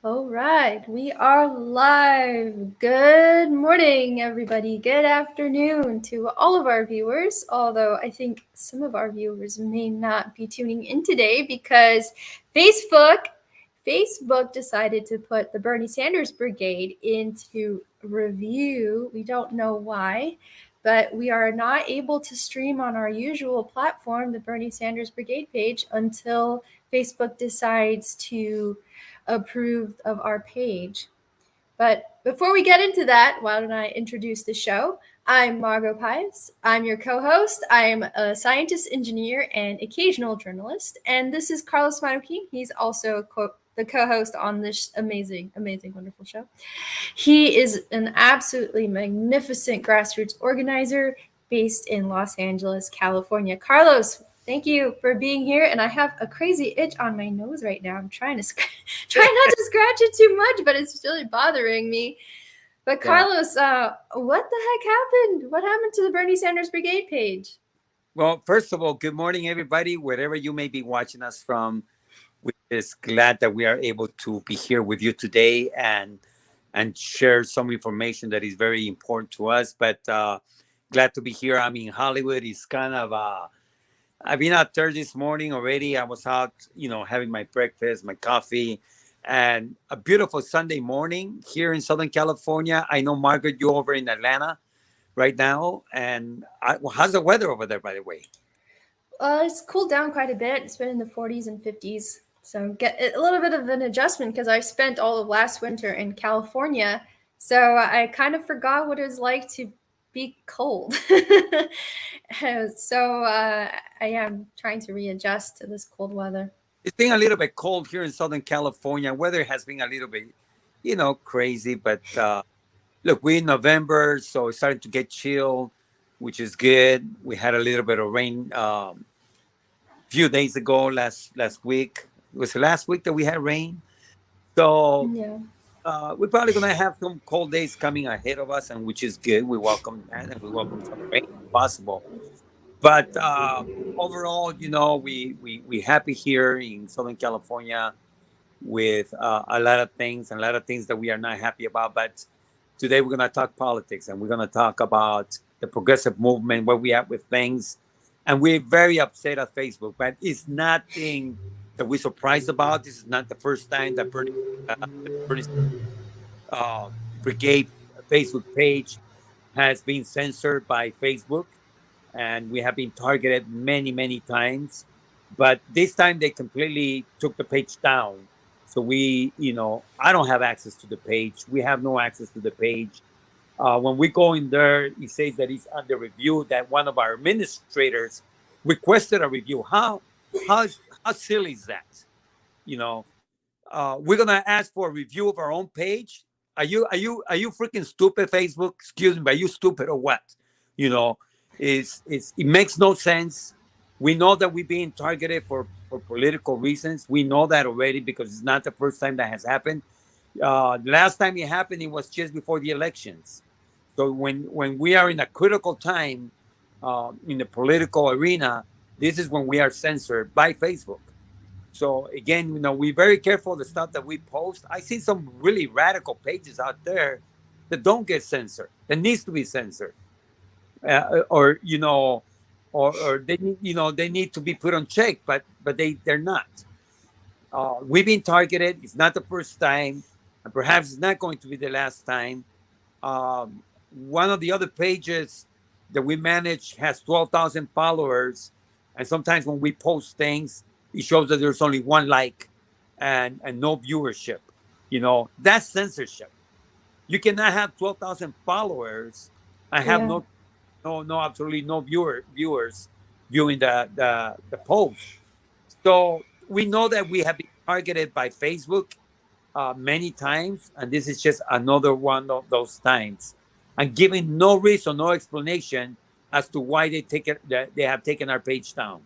All right, we are live. Good morning, everybody. Good afternoon to all of our viewers. Although I think some of our viewers may not be tuning in today because Facebook Facebook decided to put the Bernie Sanders Brigade into review. We don't know why, but we are not able to stream on our usual platform, the Bernie Sanders Brigade page, until Facebook decides to approve of our page. But before we get into that, why don't I introduce the show? I'm Margot Pius. I'm your co host. I'm a scientist, engineer, and occasional journalist. And this is Carlos Maruki. He's also the co host on this amazing, amazing, wonderful show. He is an absolutely magnificent grassroots organizer based in Los Angeles, California. Carlos, thank you for being here. And I have a crazy itch on my nose right now. I'm trying to try not to scratch it too much, but it's really bothering me. But Yeah. Carlos, what the heck happened? What happened to the Bernie Sanders Brigade page? Well, first of all, good morning, everybody, wherever you may be watching us from. We're just glad that we are able to be here with you today and share some information that is very important to us. But glad to be here. I'm in Hollywood. It's kind of I've been out there this morning already. I was out, having my breakfast, my coffee, and a beautiful Sunday morning here in Southern California. I know Margaret, you over in Atlanta right now. And well, how's the weather over there, by the way? It's cooled down quite a bit. It's been in the 40s and 50s. So get a little bit of an adjustment because I spent all of last winter in California. So I kind of forgot what it was like to be cold. So I am trying to readjust to this cold weather. It's been a little bit cold here in Southern California. Weather has been a little bit, crazy. But look, we're in November, so it's starting to get chill, which is good. We had a little bit of rain few days ago, last week. It was the last week that we had rain. So Yeah. we're probably gonna have some cold days coming ahead of us, and which is good. We welcome that, and we welcome some rain if possible. But overall, we happy here in Southern California with a lot of things and a lot of things that we are not happy about. But today we're gonna talk politics, and we're gonna talk about the progressive movement, where we at with things, and we're very upset at Facebook. But it's nothing that we're surprised about. This is not the first time that the Bernie uh, Brigade Facebook page has been censored by Facebook, and we have been targeted many, many times. But this time they completely took the page down. So I don't have access to the page. We have no access to the page. When we go in there, it says that it's under review. That one of our administrators requested a review. How silly is that? You know, we're gonna ask for a review of our own page. Are you freaking stupid, Facebook? Excuse me, but are you stupid or what? You know, it makes no sense. We know that we're being targeted for political reasons. We know that already because it's not the first time that has happened. The last time it happened, it was just before the elections. So when we are in a critical time in the political arena, this is when we are censored by Facebook. So again, we're very careful of the stuff that we post. I see some really radical pages out there that don't get censored, that needs to be censored, or or they need, they need to be put on check, but they're not. We've been targeted. It's not the first time, and perhaps it's not going to be the last time. One of the other pages that we manage has 12,000 followers, and sometimes when we post things, it shows that there's only one like and no viewership. That's censorship. You cannot have 12,000 followers and have Yeah. no absolutely no viewers viewing the post. So we know that we have been targeted by Facebook many times, and this is just another one of those times, and giving no reason, no explanation as to why they have taken our page down.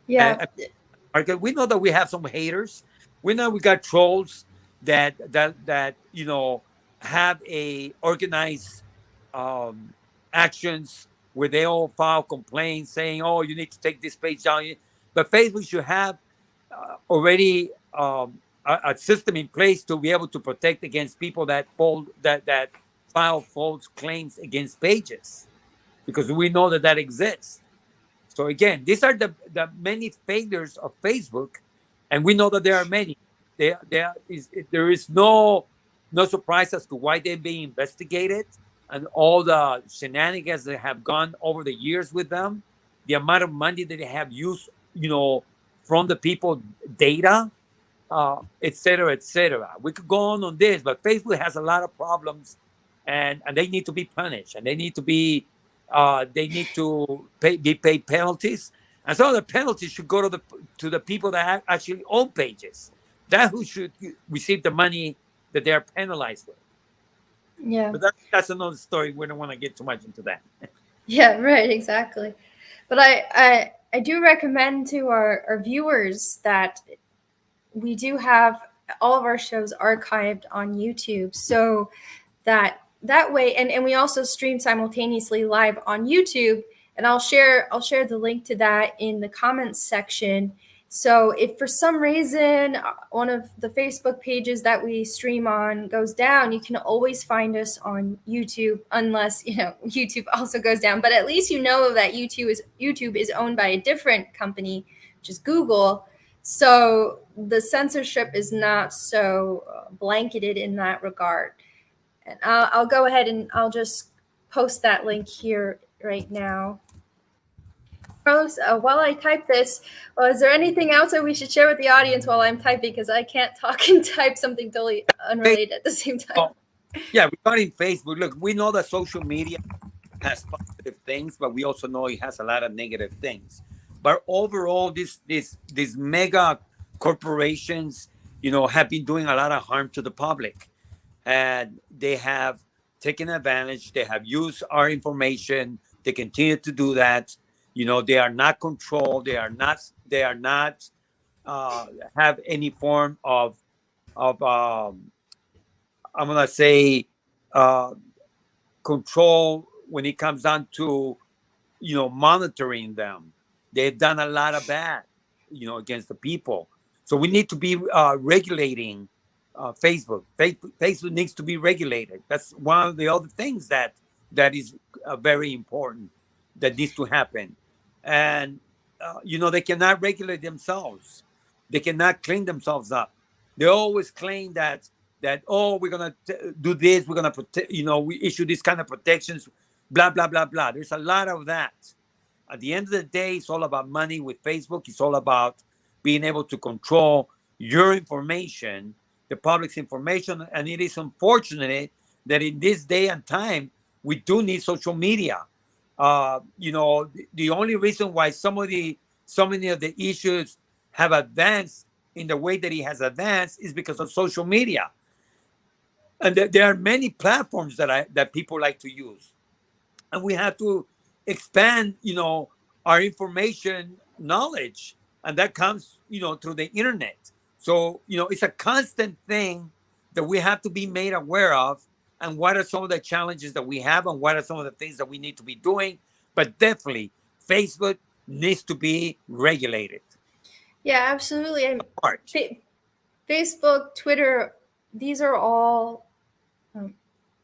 Yeah. And Margaret, we know that we have some haters. We know we got trolls that have a organized um, actions where they all file complaints saying, "Oh, you need to take this page down." But Facebook should have already. a system in place to be able to protect against people that file false claims against pages, because we know that that exists. So again, these are the many failures of Facebook, and we know that there are many. There is no surprise as to why they're being investigated, and all the shenanigans that have gone over the years with them, the amount of money that they have used, from the people data, et cetera, et cetera. We could go on this, but Facebook has a lot of problems, and they need to be punished, and they need to be paid penalties, and some of the penalties should go to the people that actually own pages, that who should receive the money that they are penalized with. Yeah. But that's another story. We don't want to get too much into that. Yeah, right, exactly. But I do recommend to our viewers that we do have all of our shows archived on YouTube. So that way, and we also stream simultaneously live on YouTube, and I'll share the link to that in the comments section. So if for some reason one of the Facebook pages that we stream on goes down, you can always find us on YouTube, unless YouTube also goes down. But at least you know that YouTube is owned by a different company, which is Google. So the censorship is not so blanketed in that regard. And I'll go ahead and I'll just post that link here right now. Carlos, while I type this, is there anything else that we should share with the audience while I'm typing? Because I can't talk and type something totally unrelated at the same time. Oh, yeah, regarding Facebook, look, we know that social media has positive things, but we also know it has a lot of negative things. But overall, these mega corporations, have been doing a lot of harm to the public, and they have taken advantage. They have used our information. They continue to do that. They are not controlled. They are not. They are not have any form of I'm gonna say uh, control when it comes down to monitoring them. They've done a lot of bad, against the people. So we need to be regulating Facebook. Facebook needs to be regulated. That's one of the other things that is very important, that needs to happen. And they cannot regulate themselves. They cannot clean themselves up. They always claim that, oh, we're gonna do this. We're gonna protect. We issue this kind of protections. Blah blah blah blah. There's a lot of that. At the end of the day, it's all about money with Facebook. It's all about being able to control your information, the public's information. And it is unfortunate that in this day and time, we do need social media. The only reason why so many of the issues have advanced in the way that it has advanced is because of social media. And there are many platforms that people like to use, and we have to expand our information knowledge, and that comes through the internet. So it's a constant thing that we have to be made aware of, and what are some of the challenges that we have, and what are some of the things that we need to be doing. But definitely Facebook needs to be regulated. Yeah, absolutely. And Art. Facebook, Twitter, these are all um,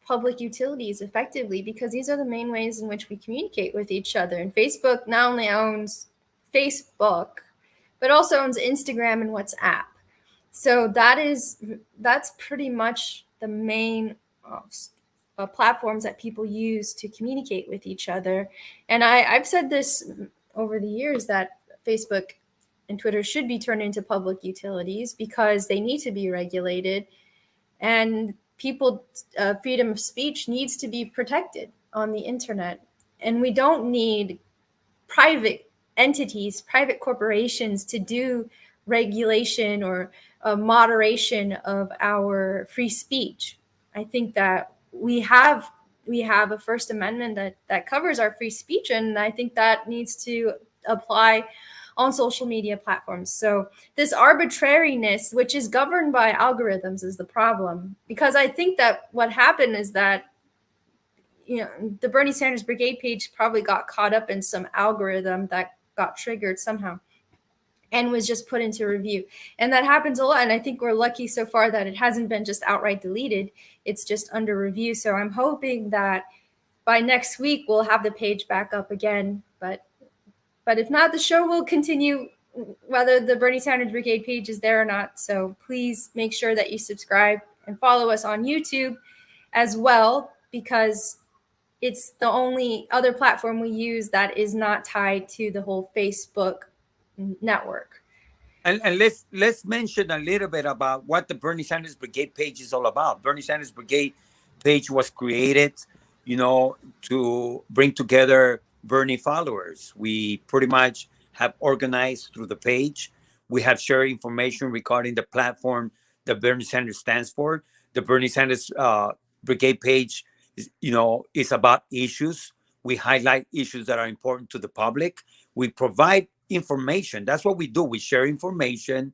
public utilities effectively, because these are the main ways in which we communicate with each other. And Facebook not only owns Facebook, but also owns Instagram and WhatsApp. So that's pretty much the main platforms that people use to communicate with each other. And I've said this over the years, that Facebook and Twitter should be turned into public utilities because they need to be regulated, and people freedom of speech needs to be protected on the internet. And we don't need private entities, private corporations to do regulation or moderation of our free speech. I think that we have a First Amendment that covers our free speech, and I think that needs to apply on social media platforms. So this arbitrariness, which is governed by algorithms, is the problem. Because I think that what happened is that the Bernie Sanders Brigade page probably got caught up in some algorithm that got triggered somehow. and was just put into review. And that happens a lot. And I think we're lucky so far that it hasn't been just outright deleted. It's just under review. So I'm hoping that by next week we'll have the page back up again. But if not, the show will continue whether the Bernie Sanders Brigade page is there or not. So please make sure that you subscribe and follow us on YouTube as well, because it's the only other platform we use that is not tied to the whole Facebook network. And let's mention a little bit about what the Bernie Sanders Brigade page is all about. Bernie Sanders Brigade page was created, to bring together Bernie followers. We pretty much have organized through the page. We have shared information regarding the platform that Bernie Sanders stands for. The Bernie Sanders Brigade page is about issues. We highlight issues that are important to the public. We provide information. That's what we do. We share information.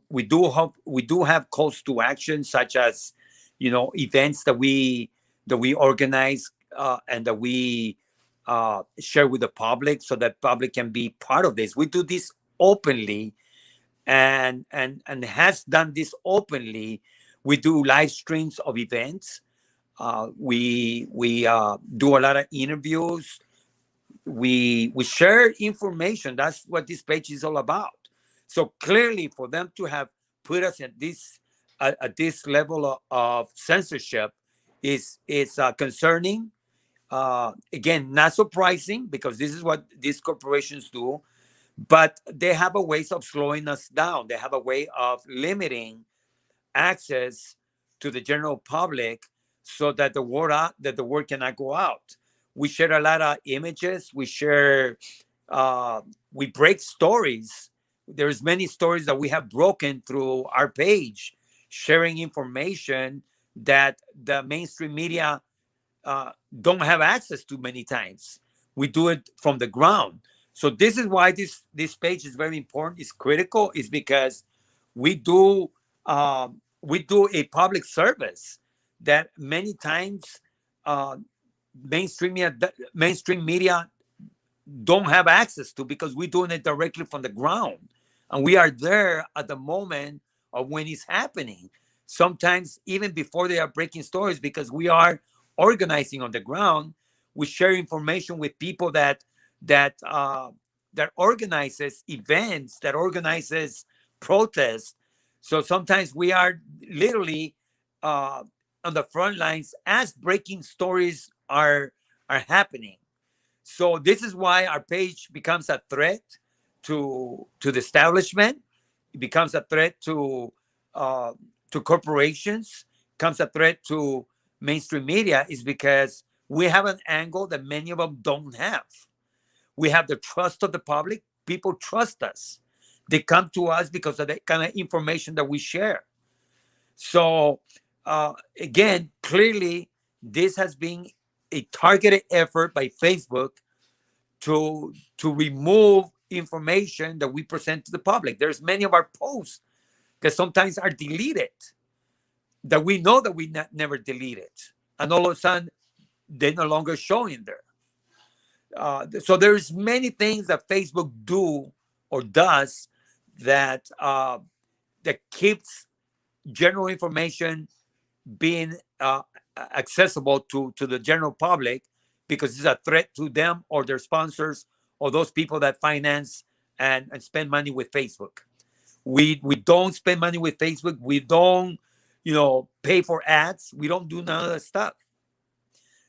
We do have calls to action, such as events that we organize, and that we share with the public, so that public can be part of this. We do this openly, and has done this openly. We do live streams of events. We do a lot of interviews. We share information. That's what this page is all about. So clearly, for them to have put us at this level of censorship is concerning. Again, not surprising, because this is what these corporations do. But they have a ways of slowing us down. They have a way of limiting access to the general public, so that the word cannot go out. We share a lot of images. We break stories. There's many stories that we have broken through our page, sharing information that the mainstream media don't have access to many times. We do it from the ground. So this is why this page is very important. It's critical. Is because we do a public service that many times uh, mainstream media don't have access to, because we're doing it directly from the ground, and we are there at the moment of when it's happening, sometimes even before they are breaking stories, because we are organizing on the ground. We share information with people that organizes events, that organizes protests. So sometimes we are literally uh, on the front lines as breaking stories are happening. So this is why our page becomes a threat to the establishment. It becomes a threat uh, to corporations. Becomes a threat to mainstream media, is because we have an angle that many of them don't have. We have the trust of the public. People trust us. They come to us because of the kind of information that we share. So again, clearly, this has been a targeted effort by Facebook to remove information that we present to the public. There's many of our posts that sometimes are deleted, that we know that we never deleted, and all of a sudden they're no longer showing there. So there's many things that Facebook do or does that keeps general information being accessible to the general public, because it's a threat to them or their sponsors, or those people that finance and spend money with Facebook. We don't spend money with Facebook. We don't pay for ads. We don't do none of that stuff.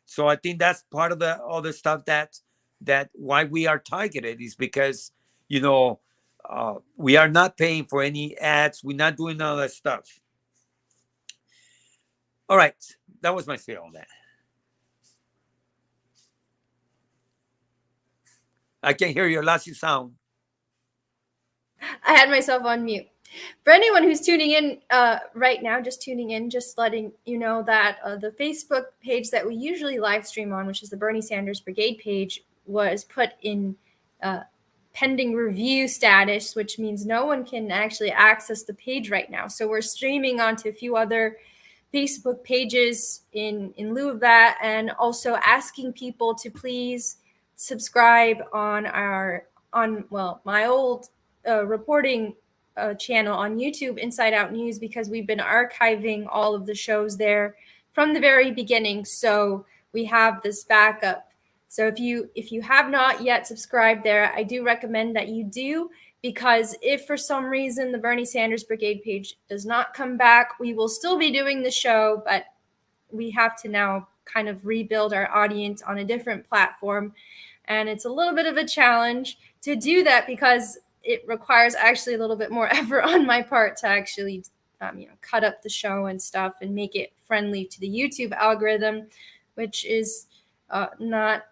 So I think that's part of the other stuff that why we are targeted, is because you know we are not paying for any ads. We're not doing none of that stuff. All right, that was my spiel on that. I can hear your lost you sound. I had myself on mute. For anyone who's tuning in right now, just tuning in, just letting you know that the Facebook page that we usually live stream on, which is the Bernie Sanders Brigade page, was put in uh, pending review status, which means no one can actually access the page right now. So we're streaming onto a few other Facebook pages in lieu of that, and also asking people to please subscribe on my old reporting channel on YouTube, Inside Out News, because we've been archiving all of the shows there from the very beginning. So we have this backup. So if you have not yet subscribed there, I do recommend that you do, because if for some reason the Bernie Sanders Brigade page does not come back, we will still be doing the show, but we have to now kind of rebuild our audience on a different platform. And it's a little bit of a challenge to do that, because it requires actually a little bit more effort on my part to actually cut up the show and stuff and make it friendly to the YouTube algorithm, which is not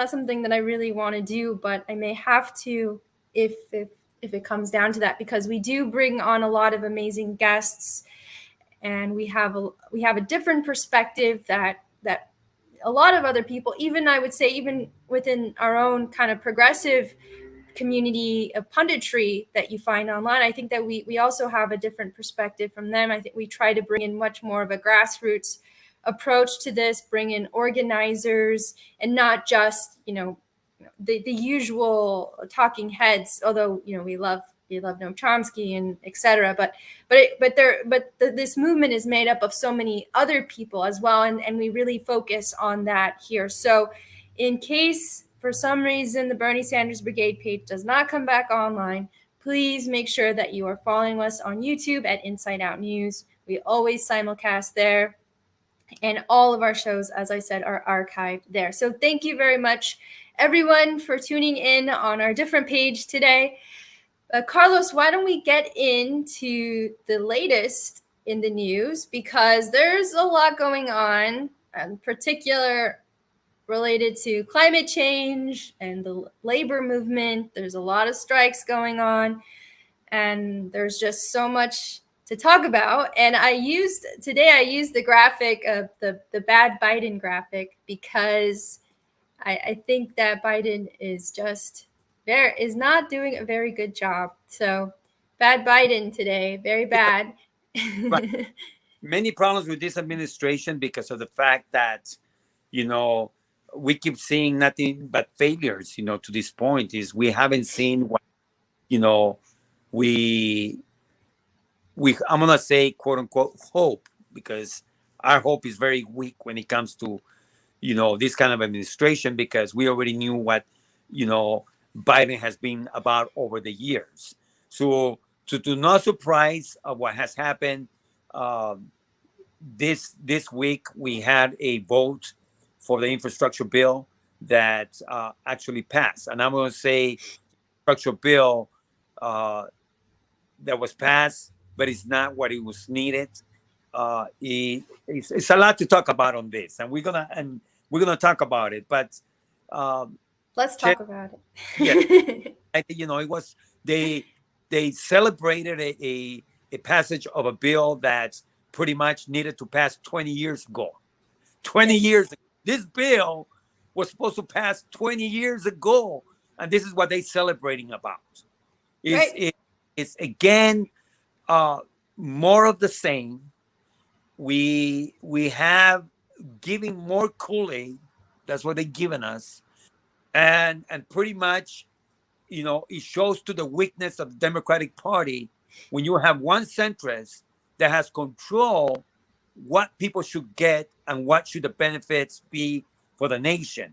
something that I really want to do, but I may have to if it comes down to that, because we do bring on a lot of amazing guests, and we have a different perspective that a lot of other people, even I would say even within our own kind of progressive community of punditry that you find online, I think that we also have a different perspective from them. I think we try to bring in much more of a grassroots approach to this, bring in organizers, and not just the usual talking heads. Although we love Noam Chomsky and etc. But this movement is made up of so many other people as well, and we really focus on that here. So, in case for some reason the Bernie Sanders Brigade page does not come back online, please make sure that you are following us on YouTube at Inside Out News. We always simulcast there. And all of our shows, as I said, are archived there. So thank you very much, everyone, for tuning in on our different page today. Carlos, why don't we get into the latest in the news? Because there's a lot going on, in particular related to climate change and the labor movement. There's a lot of strikes going on, and there's just so much to talk about. And I used the graphic of the bad Biden graphic, because I think that Biden is not doing a very good job. So bad Biden today, very Yeah, bad. right. Many problems with this administration because of the fact that you know we keep seeing nothing but failures. To this point, is we haven't seen what you know we I'm gonna say quote unquote hope, because our hope is very weak when it comes to this kind of administration, because we already knew what you know Biden has been about over the years. So to not surprise of what has happened, um, this week we had a vote for the infrastructure bill that actually passed, and I'm going to say infrastructure bill uh, that was passed, but it's not what it was needed. It's a lot to talk about on this, and we're gonna talk about it. But um, Let's Chen, talk about yeah, it. it was they celebrated a passage of a bill that pretty much needed to pass 20 years ago. 20 Yes. years ago. This bill was supposed to pass 20 years ago, and this is what they're celebrating about. Is Right. it? It's again uh, more of the same. We have giving more Kool-Aid. That's what they're giving us, and pretty much, it shows to the weakness of the Democratic Party when you have one centrist that has control what people should get and what should the benefits be for the nation.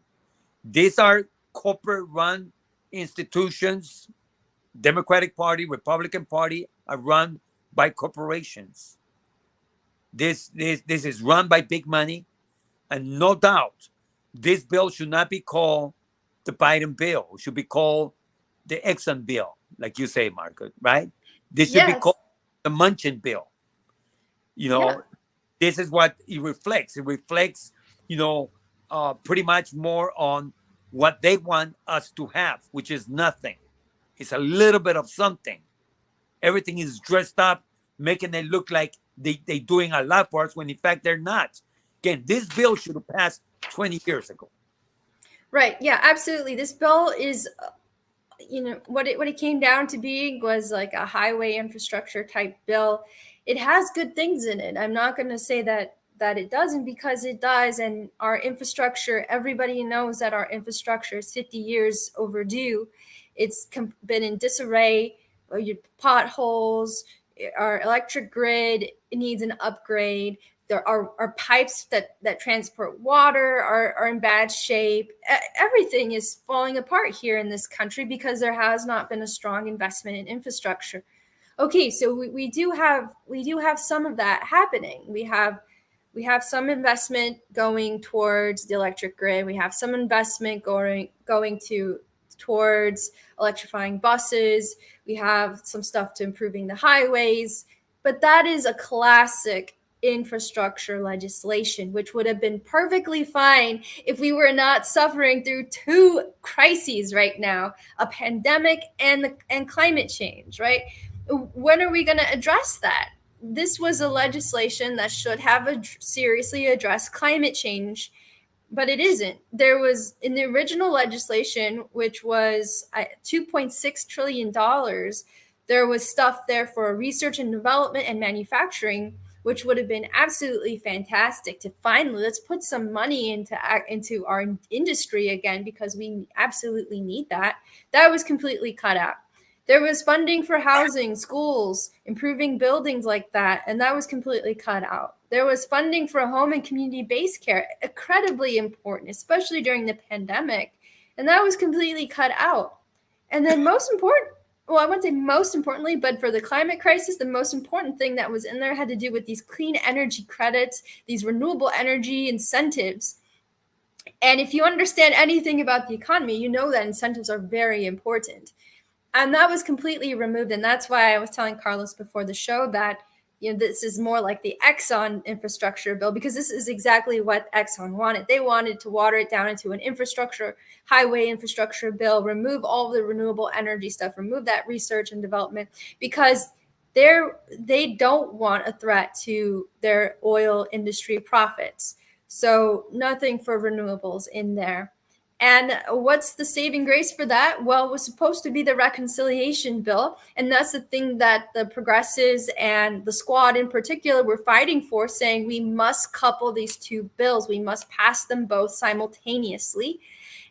These are corporate-run institutions. Democratic Party, Republican Party are run by corporations. This is run by big money, and no doubt, this bill should not be called the Biden bill. It should be called the Exxon bill, like you say, Marco. Right? This should be Yes. called the Munchin bill. You Yeah. know, this is what it reflects. It reflects, pretty much more on what they want us to have, which is nothing. It's a little bit of something. Everything is dressed up, making it look like they doing a lot for us when in fact they're not. Again, this bill should have passed 20 years ago. Right. Yeah, absolutely. This bill is what it came down to being was like a highway infrastructure type bill. It has good things in it. I'm not going to say that it doesn't, because it does. And our infrastructure, everybody knows that our infrastructure is 50 years overdue. It's been in disarray your potholes, our electric grid needs an upgrade. There are our pipes that transport water are in bad shape. Everything is falling apart here in this country because there has not been a strong investment in infrastructure. Okay, so we do have some of that happening. We have some investment going towards the electric grid. We have some investment going to towards electrifying buses. We have some stuff to improving the highways, but that is a classic infrastructure legislation, which would have been perfectly fine if we were not suffering through two crises right now, a pandemic and climate change, right? When are we going to address that? This was a legislation that should have seriously addressed climate change, but it isn't. There was in the original legislation, which was $2.6 trillion, there was stuff there for research and development and manufacturing, which would have been absolutely fantastic to finally let's put some money into our industry again because we absolutely need that. That was completely cut out. There was funding for housing, schools, improving buildings like that, and that was completely cut out. There was funding for home and community based care, incredibly important, especially during the pandemic, and that was completely cut out. And then, most important, well, I wouldn't say most importantly, but for the climate crisis, the most important thing that was in there had to do with these clean energy credits, these renewable energy incentives. And if you understand anything about the economy, you know that incentives are very important, and that was completely removed. And that's why I was telling Carlos before the show that this is more like the Exxon infrastructure bill, because this is exactly what Exxon wanted. They wanted to water it down into an highway infrastructure bill, remove all the renewable energy stuff, remove that research and development, because they don't want a threat to their oil industry profits. So nothing for renewables in there. And what's the saving grace for that? Well, it was supposed to be the reconciliation bill. And that's the thing that the progressives and the squad in particular were fighting for, saying we must couple these two bills. We must pass them both simultaneously.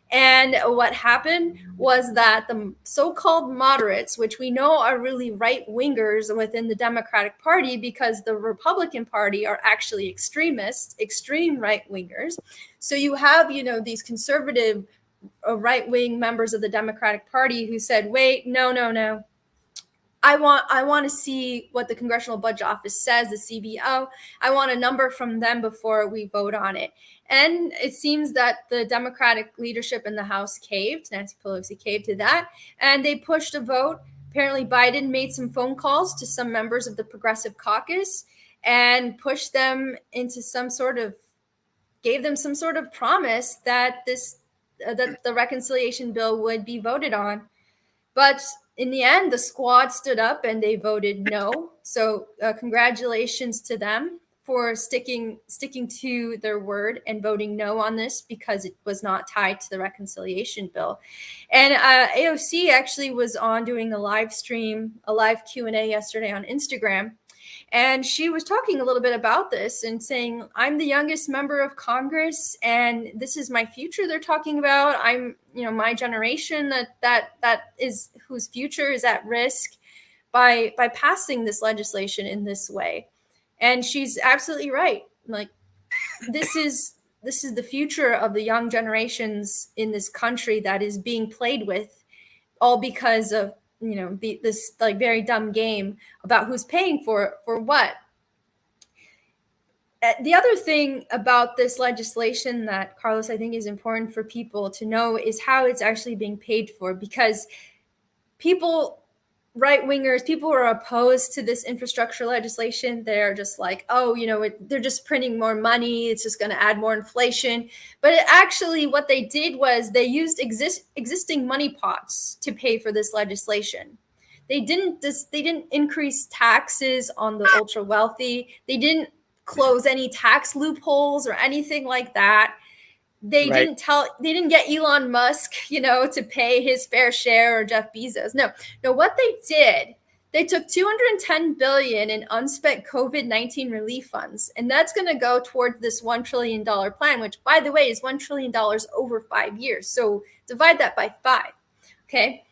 And what happened was that the so-called moderates, which we know are really right-wingers within the Democratic Party because the Republican Party are actually extremists, extreme right-wingers. So you have, these conservative right-wing members of the Democratic Party who said, wait, no, no, no. I want to see what the Congressional Budget Office says, the CBO. I want a number from them before we vote on it. And it seems that the Democratic leadership in the House caved. Nancy Pelosi caved to that, and they pushed a vote. Apparently, Biden made some phone calls to some members of the Progressive Caucus and pushed them into gave them some sort of promise that that the reconciliation bill would be voted on. But in the end, the squad stood up and they voted no. So congratulations to them for sticking to their word and voting no on this because it was not tied to the reconciliation bill. And AOC actually was on doing a live Q&A yesterday on Instagram. And she was talking a little bit about this and saying, I'm the youngest member of Congress and this is my future they're talking about. I'm, my generation that is whose future is at risk by passing this legislation in this way. And she's absolutely right. Like this is the future of the young generations in this country that is being played with, all because of this like very dumb game about who's paying for what. The other thing about this legislation that, Carlos, I think is important for people to know is how it's actually being paid for, because right-wingers, people who are opposed to this infrastructure legislation, they're just like, oh, they're just printing more money. It's just going to add more inflation. But actually what they did was they used existing money pots to pay for this legislation. They didn't increase taxes on the ultra wealthy. They didn't close any tax loopholes or anything like that. They didn't get Elon Musk, to pay his fair share, or Jeff Bezos. No, what they did, they took $210 billion in unspent COVID-19 relief funds, and that's going to go towards this $1 trillion plan, which, by the way, is $1 trillion over 5 years. So divide that by 5, okay?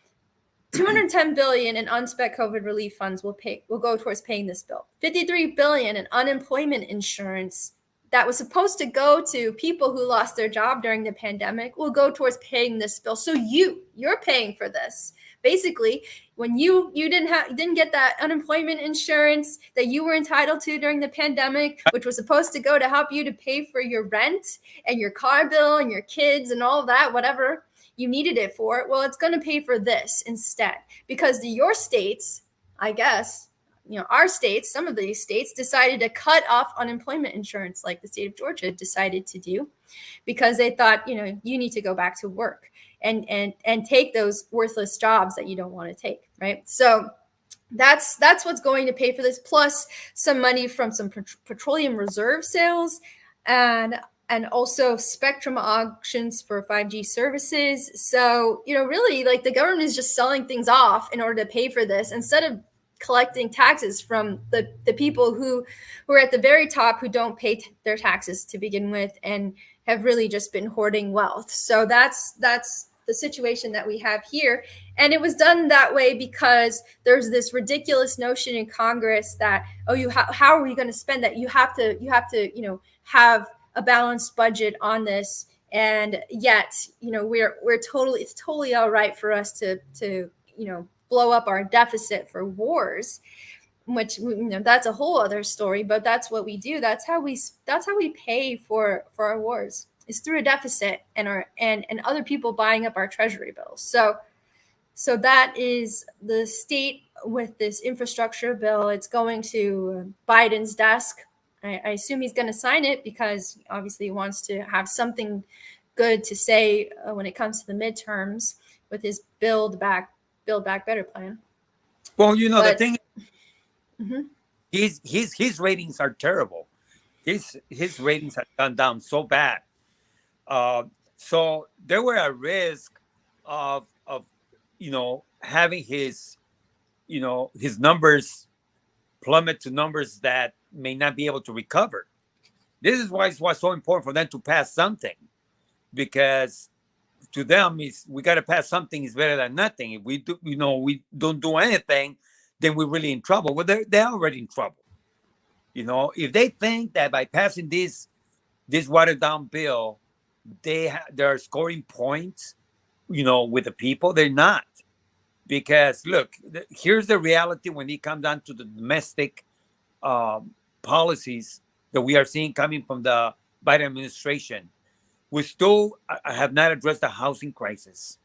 210 billion in unspent COVID relief funds will go towards paying this bill. 53 billion in unemployment insurance that was supposed to go to people who lost their job during the pandemic will go towards paying this bill. So you're paying for this. Basically, when you didn't get that unemployment insurance that you were entitled to during the pandemic, which was supposed to go to help you to pay for your rent and your car bill and your kids and all of that, whatever you needed it for, well, it's going to pay for this instead, because your states, I guess, our states, some of these states decided to cut off unemployment insurance, like the state of Georgia decided to do, because they thought, you need to go back to work and take those worthless jobs that you don't want to take, right? So that's what's going to pay for this, plus some money from some petroleum reserve sales and also spectrum auctions for 5G services. So, really, like, the government is just selling things off in order to pay for this, instead of collecting taxes from the people who are at the very top, who don't pay their taxes to begin with and have really just been hoarding wealth. So that's the situation that we have here. And it was done that way because there's this ridiculous notion in Congress that, how are we going to spend that? You have to, have a balanced budget on this. And yet, it's totally all right for us to blow up our deficit for wars, which, that's a whole other story, but that's what we do. That's how we pay for our wars, is through a deficit and other people buying up our treasury bills. So that is the state with this infrastructure bill. It's going to Biden's desk. I assume he's going to sign it because obviously he wants to have something good to say when it comes to the midterms with his Build Back Better plan. Well, the thing, his ratings are terrible. His ratings have gone down so bad. So they were at risk of having his numbers plummet to numbers that may not be able to recover. This is why it was so important for them to pass something, because to them, we got to pass something is better than nothing. If we do, we don't do anything, then we're really in trouble. Well, they're already in trouble. If they think that by passing this watered down bill, they're scoring points, with the people, they're not. Because look, here's the reality when it comes down to the domestic policies that we are seeing coming from the Biden administration. We still have not addressed the housing crisis.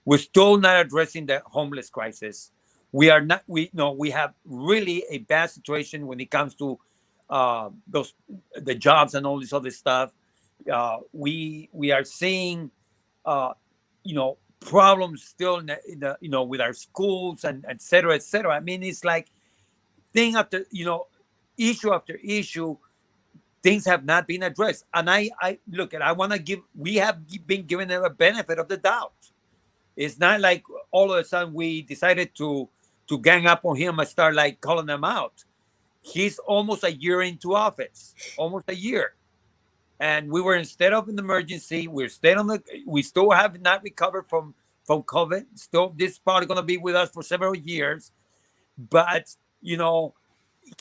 We're still not addressing the homeless crisis. We are not. We have really a bad situation when it comes to the jobs and all this other stuff. We are seeing problems still in the with our schools and et cetera, et cetera. I mean, it's like thing after issue after issue. Things have not been addressed, and I look, and I want to give. We have been given a benefit of the doubt. It's not like all of a sudden we decided to gang up on him and start like calling them out. He's almost a year into office, almost a year, and we were, instead of an emergency, we still have not recovered from COVID. Still, this is probably going to be with us for several years, but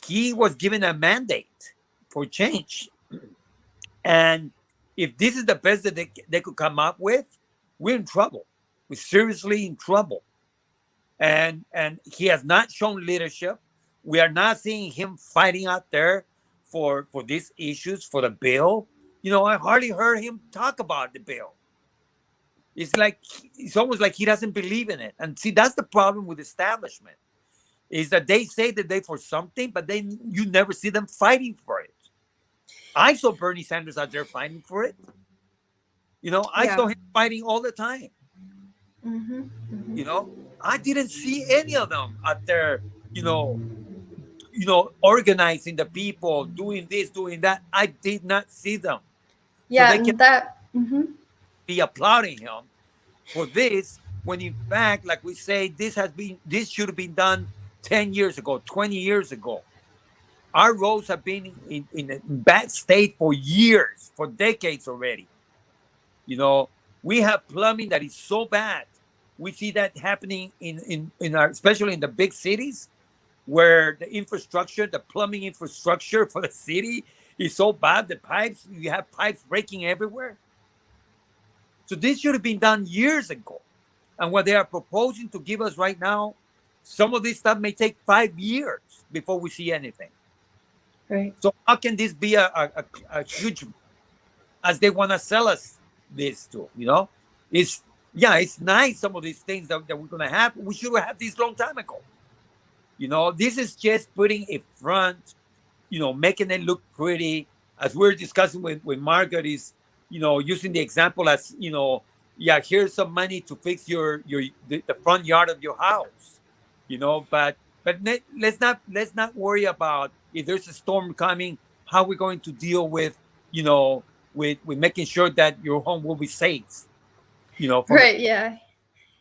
he was given a mandate for change. And if this is the best that they could come up with, we're in trouble. We're seriously in trouble. And he has not shown leadership. We are not seeing him fighting out there for these issues, for the bill. I hardly heard him talk about the bill. It's almost like he doesn't believe in it. And see, that's the problem with establishment, is that they say that they for something, but then you never see them fighting for it. I saw Bernie Sanders out there fighting for it. I saw him fighting all the time. I didn't see any of them out there, organizing the people, doing this, doing that. I did not see them. Yeah, so they can be applauding him for this, when in fact, like we say, this should have been done 10 years ago, 20 years ago. Our roads have been in a bad state for years, for decades already. We have plumbing that is so bad We see that happening in our, especially in the big cities, where the infrastructure, the plumbing infrastructure for the city is so bad. The pipes, you have pipes breaking everywhere. So this should have been done years ago. And what they are proposing to give us right now, some of this stuff may take 5 years before we see anything. Right. So how can this be a huge, as they want to sell us this to? It's, yeah, it's nice, some of these things that we're going to have. We should have this long time ago. This is just putting a front, making it look pretty. As we're discussing with Margaret, is, using the example as, yeah, here's some money to fix the front yard of your house, but let's not worry about if there's a storm coming, how we're going to deal with, you know, with making sure that your home will be safe, from the Right. Yeah.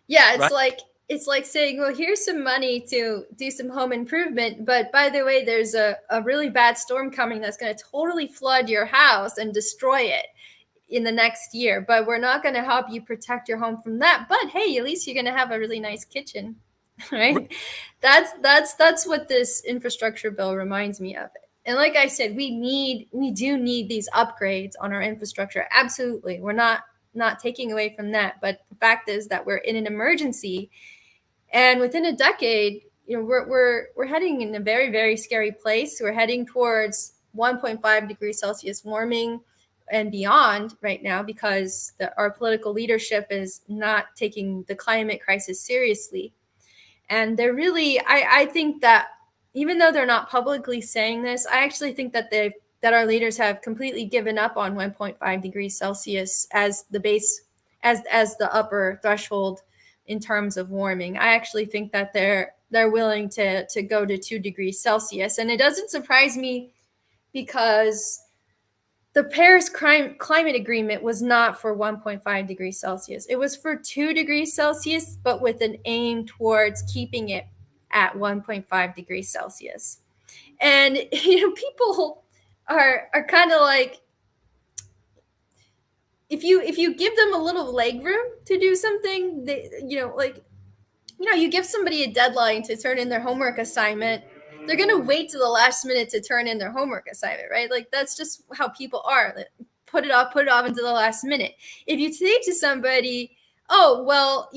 Yeah, right. it's like saying, well, here's some money to do some home improvement, but by the way, there's a really bad storm coming that's going to totally flood your house and destroy it in the next year. But we're not going to help you protect your home from that. But hey, at least you're going to have a really nice kitchen, Right. right? That's what this infrastructure bill reminds me of. And like I said, we do need these upgrades on our infrastructure. Absolutely, we're not taking away from that. But the fact is that we're in an emergency, and within a decade, we're heading in a very, very scary place. We're heading towards 1.5 degrees Celsius warming and beyond right now, because our political leadership is not taking the climate crisis seriously. And they're really, I think that even though they're not publicly saying this, I actually think that our leaders have completely given up on 1.5 degrees Celsius as the base, as the upper threshold in terms of warming. I actually think that they're willing to go to 2 degrees Celsius, and it doesn't surprise me, because the Paris climate agreement was not for 1.5 degrees Celsius. It was for 2 degrees Celsius, but with an aim towards keeping it at 1.5 degrees Celsius. And people are kind of like, if you give them a little leg room to do something, they, like, you give somebody a deadline to turn in their homework assignment, they're going to wait to the last minute to turn in their homework assignment, right? Like, that's just how people are. Like, put it off until the last minute. If you say to somebody, oh, well,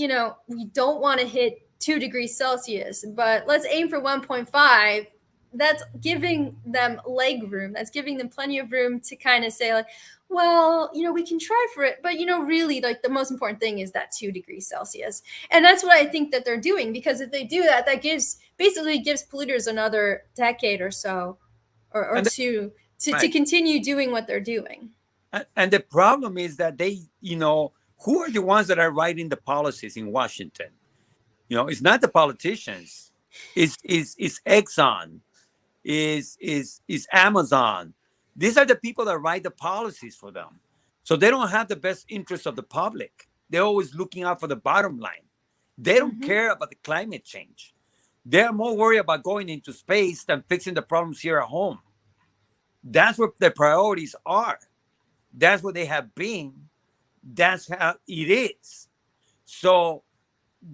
we don't want to hit 2 degrees Celsius, but let's aim for 1.5, that's giving them leg room. That's giving them plenty of room to kind of say, like, well, we can try for it, but really, like, the most important thing is that 2 degrees Celsius. And that's what I think that they're doing, because if they do that, that basically gives polluters another decade or so, or and two, to right. continue doing what they're doing. And the problem is that they, who are the ones that are writing the policies in Washington? It's not the politicians. It's Exxon, is Amazon. These are the people that write the policies for them. So they don't have the best interest of the public. They're always looking out for the bottom line. They don't Mm-hmm. care about the climate change. They're more worried about going into space than fixing the problems here at home. That's what their priorities are. That's what they have been. That's how it is. So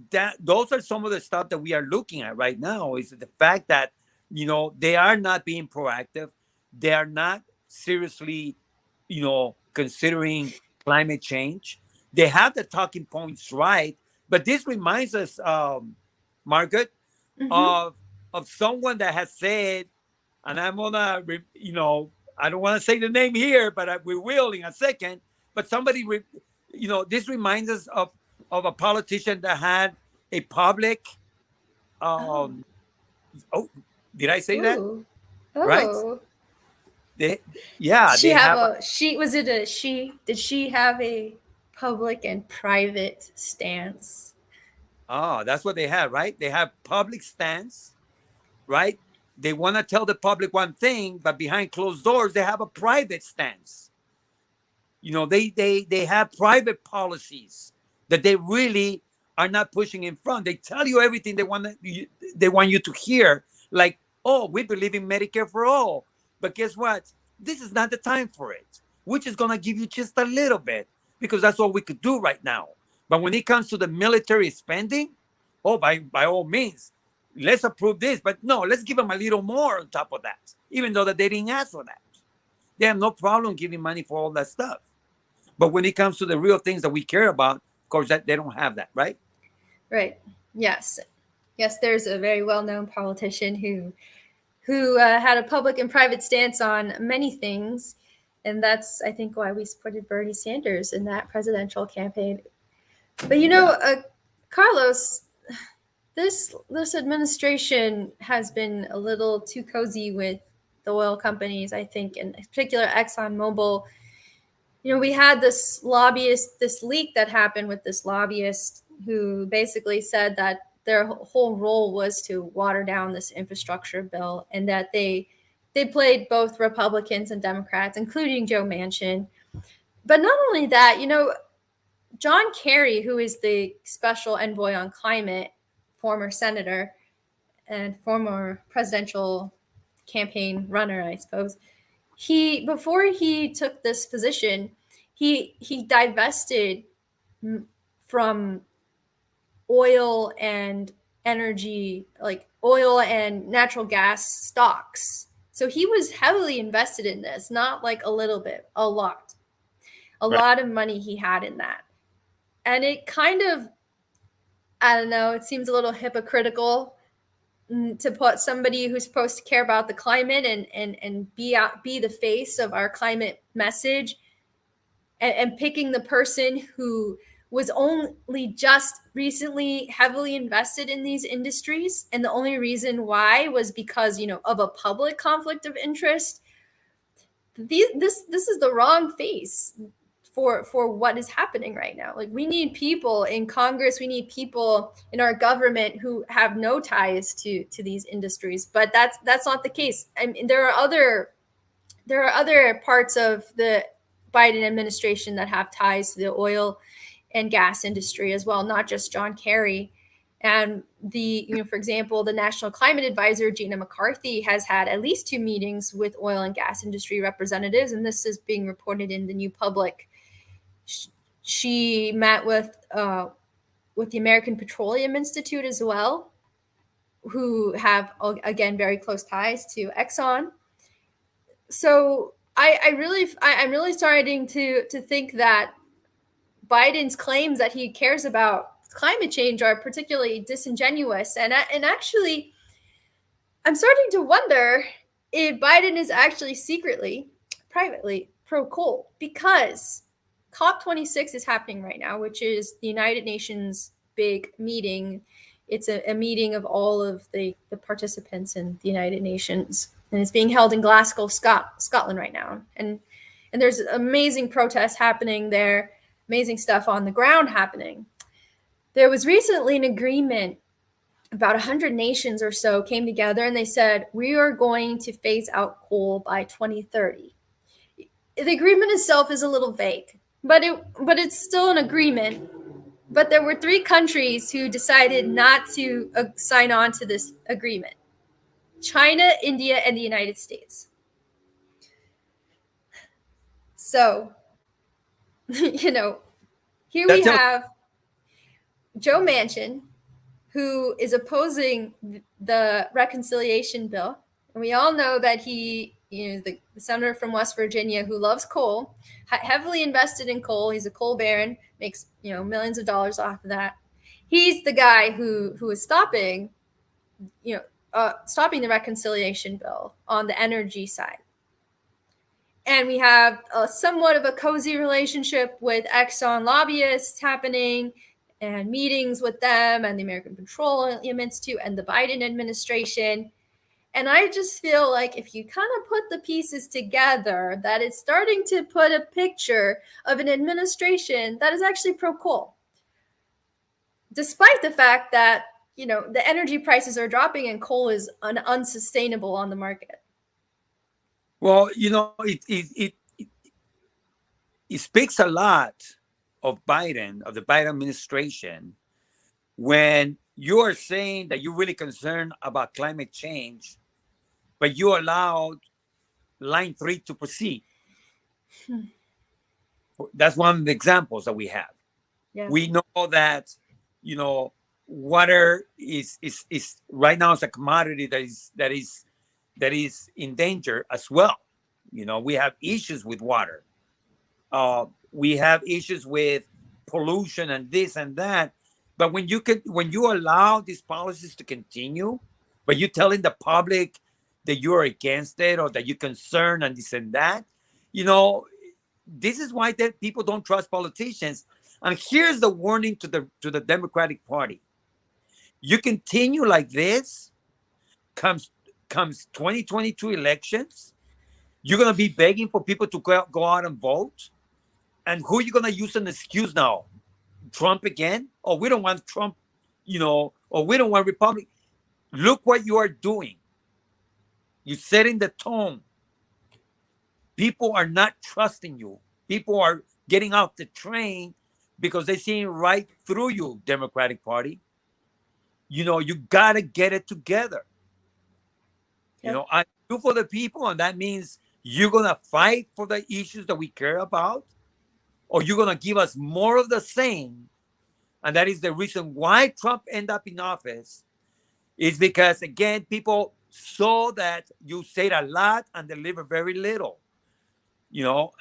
that those are some of the stuff that we are looking at right now, is the fact that they are not being proactive. They are not seriously considering climate change. They have the talking points right, but this reminds us, Margaret, Mm-hmm. of someone that has said, and I'm gonna I don't want to say the name here, but we will in a second. But somebody this reminds us of a politician that had a public, Oh. um oh, did I say that Ooh. right? Oh. They Did Yeah, she they have have a she was it a she did she have a public and private stance? that's what they have, right? They have public stance, right? They want to tell the public one thing, but behind closed doors they have a private stance. They have private policies that they really are not pushing in front. They tell you everything they want you to hear, like, oh, we believe in Medicare for all, but guess what? This is not the time for it. We're just gonna give you just a little bit because that's all we could do right now. But when it comes to the military spending, oh, by all means, let's approve this. But no, let's give them a little more on top of that, even though that they didn't ask for that. They have no problem giving money for all that stuff. But when it comes to the real things that we care about, of course, that they don't have that, right? Right. Yes. Yes, there's a very well-known politician who had a public and private stance on many things, and that's I think why we supported Bernie Sanders in that presidential campaign. But Carlos, this administration has been a little too cozy with the oil companies. I think, in particular, ExxonMobil. We had this leak that happened with this lobbyist who basically said that their whole role was to water down this infrastructure bill, and that they played both Republicans and Democrats, including Joe Manchin. But not only that, John Kerry, who is the special envoy on climate, former senator and former presidential campaign runner, I suppose, he before he took this position, he divested from oil and energy, like oil and natural gas stocks. So he was heavily invested in this, not like a little bit, a lot. A Right. lot of money he had in that. And it kind of, I don't know, it seems a little hypocritical to put somebody who's supposed to care about the climate and be the face of our climate message, and picking the person who was only just recently heavily invested in these industries, and the only reason why was because of a public conflict of interest. This is the wrong face for what is happening right now. Like, we need people in Congress, we need people in our government who have no ties to these industries. But that's not the case. I mean, there are other parts of the Biden administration that have ties to the oil and gas industry as well, not just John Kerry. And for example, the National Climate Advisor, Gina McCarthy, has had at least 2 meetings with oil and gas industry representatives, and this is being reported in the New Public. She met with the American Petroleum Institute as well, who have, again, very close ties to Exxon. So I'm really starting to think that Biden's claims that he cares about climate change are particularly disingenuous, and actually, I'm starting to wonder if Biden is actually secretly, privately pro coal, because COP26 is happening right now, which is the United Nations big meeting. It's a meeting of all of the participants in the United Nations, and it's being held in Glasgow, Scotland right now. And there's amazing protests happening there, amazing stuff on the ground happening. There was recently an agreement. About 100 nations or so came together, and they said, we are going to phase out coal by 2030. The agreement itself is a little vague, but it's still an agreement. But there were 3 countries who decided not to sign on to this agreement: China, India, and the United States. So, here we That's have Joe Manchin, who is opposing the reconciliation bill. And we all know that he, the senator from West Virginia who loves coal, heavily invested in coal. He's a coal baron, makes millions of dollars off of that. He's the guy who is stopping the reconciliation bill on the energy side. And we have somewhat of a cozy relationship with Exxon lobbyists happening, and meetings with them and the American Petroleum Institute and the Biden administration. And I just feel like if you kind of put the pieces together, that it's starting to put a picture of an administration that is actually pro-coal. Despite the fact that, the energy prices are dropping and coal is unsustainable on the market. well, it speaks a lot of Biden, of the Biden administration, when you are saying that you're really concerned about climate change, but you allowed Line 3 to proceed. That's one of the examples that we have. Yeah. We know that, you know, water is right now is a commodity that is in danger as well. You know, we have issues with water. We have issues with pollution and this and that. But when you allow these policies to continue, but you telling the public that you're against it or that you're concerned and this and that, you know, this is why that people don't trust politicians. And here's the warning to the Democratic Party: you continue like this, comes comes 2022 elections, you're gonna be begging for people to go out and vote. And who are you gonna use an excuse now? Trump again? Oh, we don't want Trump, or we don't want Republic. Look what you are doing. You're setting the tone. People are not trusting you. People are getting off the train because they're seeing right through you, Democratic Party. You gotta get it together. Yep. I do for the people, and that means you're gonna fight for the issues that we care about, or you're gonna give us more of the same. And that is the reason why Trump ended up in office, is because again, people saw that you said a lot and deliver very little.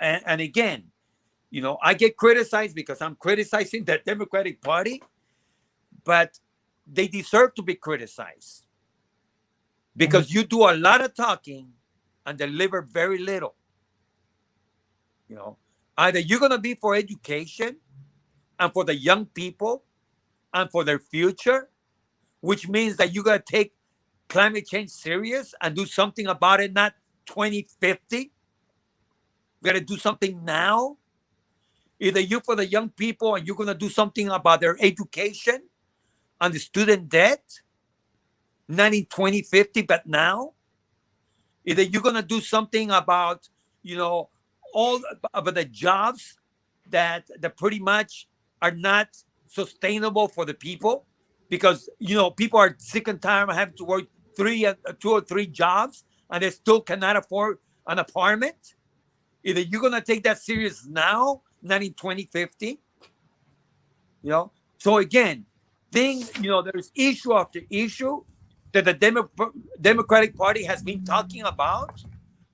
And again, I get criticized because I'm criticizing the Democratic Party, but they deserve to be criticized because you do a lot of talking and deliver very little. You know, Either you're going to be for education and for the young people and for their future, which means that you got to take climate change serious and do something about it, not 2050. We got to do something now. Either you for the young people and you're going to do something about their education and the student debt, not in 2050, but now. Either you're going to do something about, you know, all about the jobs that pretty much are not sustainable for the people because, people are sick and tired of having to work two or three jobs and they still cannot afford an apartment. Either you're going to take that serious now, not in 2050. So again, there's issue after issue that the Democratic Party has been talking about,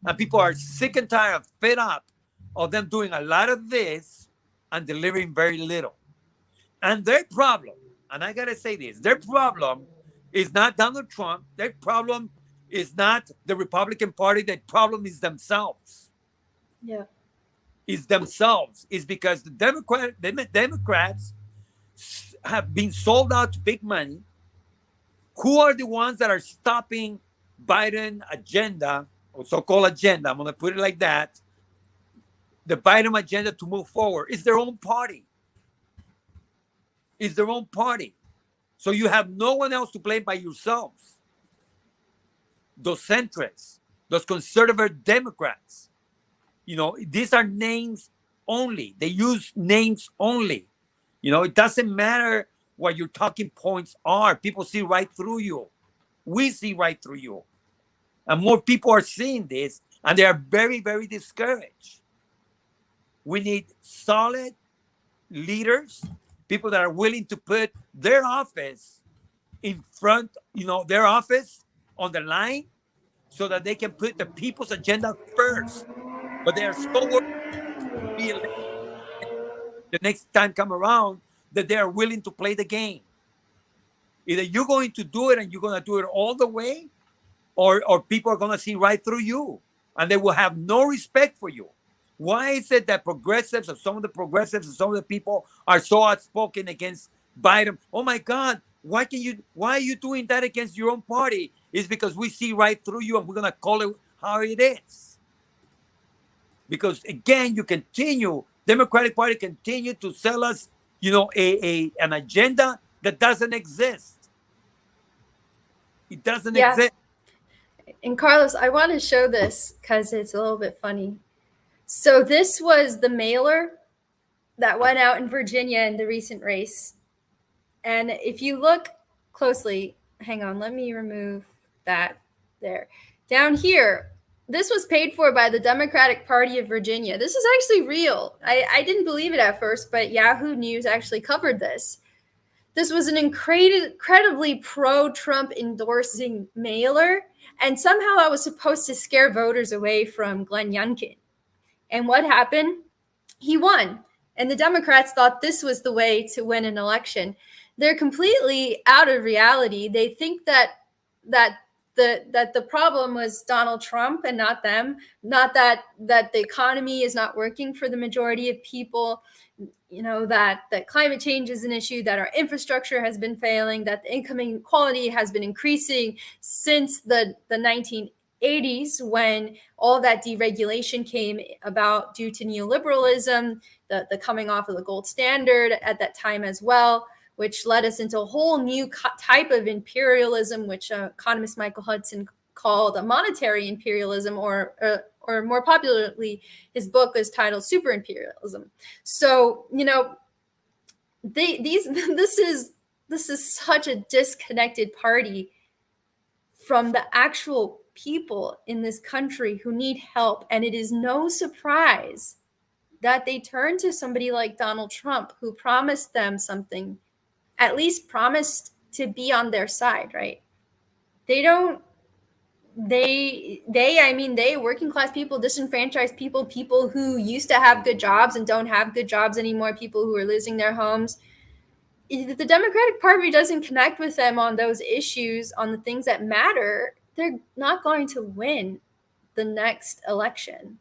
and people are sick and tired, fed up of them doing a lot of this and delivering very little. And their problem, and I gotta say this, their problem is not Donald Trump. Their problem is not the Republican Party. Their problem is themselves. Yeah. Is themselves. Is because the Democrats have been sold out to big money. Who are the ones that are stopping Biden agenda or so-called agenda? I'm going to put it like that. The Biden agenda to move forward is their own party. Is their own party. So you have no one else to blame by yourselves. Those centrists, those conservative Democrats. These are names only. They use names only. It doesn't matter what your talking points are. People see right through you. We see right through you. And more people are seeing this, and they are very, very discouraged. We need solid leaders, people that are willing to put their office in front, their office on the line so that they can put the people's agenda first. But they are so worried to be elected the next time come around that they are willing to play the game. Either you're going to do it and you're going to do it all the way, or people are going to see right through you and they will have no respect for you. Why is it that progressives, or some of the progressives, and some of the people are so outspoken against Biden? Oh my God, why are you doing that against your own party? It's because we see right through you and we're going to call it how it is. Because again, Democratic Party continue to sell us, an agenda that doesn't exist. It doesn't Yeah. exist. And Carlos, I want to show this because it's a little bit funny. So this was the mailer that went out in Virginia in the recent race. And if you look closely, hang on, let me remove that there. Down here, This was paid for by the Democratic Party of Virginia. This is actually real. I didn't believe it at first, but Yahoo News actually covered this. This was an incredibly pro-Trump endorsing mailer, and somehow that was supposed to scare voters away from Glenn Youngkin. And what happened? He won. And the Democrats thought this was the way to win an election. They're completely out of reality. They think that the problem was Donald Trump and not them, not that the economy is not working for the majority of people, that climate change is an issue, that our infrastructure has been failing, that the income inequality has been increasing since the 1980s, when all that deregulation came about due to neoliberalism, the coming off of the gold standard at that time as well, which led us into a whole new type of imperialism, which economist Michael Hudson called a monetary imperialism, or more popularly, his book is titled Super Imperialism. So, this is such a disconnected party from the actual people in this country who need help. And it is no surprise that they turn to somebody like Donald Trump, who promised them something, at least promised to be on their side, right? They don't, they working class people, disenfranchised people who used to have good jobs and don't have good jobs anymore, people who are losing their homes. If the Democratic Party doesn't connect with them on those issues, on the things that matter, they're not going to win the next election.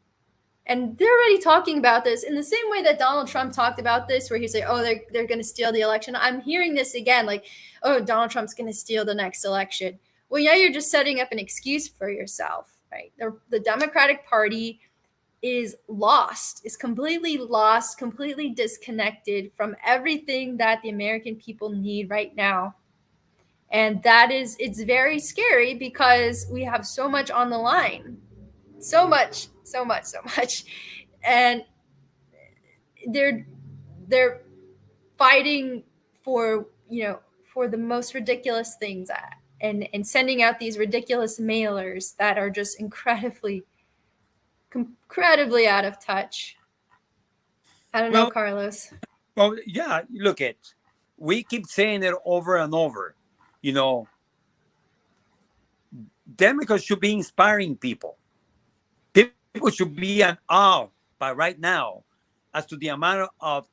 And they're already talking about this in the same way that Donald Trump talked about this, where he's like, oh, they're going to steal the election. I'm hearing this again, like, oh, Donald Trump's going to steal the next election. Well, yeah, you're just setting up an excuse for yourself, right? The Democratic Party is lost, is completely lost, completely disconnected from everything that the American people need right now. And it's very scary because we have so much on the line. So much, so much, so much. And they're fighting for, for the most ridiculous things, and sending out these ridiculous mailers that are just incredibly out of touch. I don't know, Well, Carlos. well, yeah. Look at, we keep saying it over and over. You know, Democrats should be inspiring people. People should be an awe by right now as to the amount of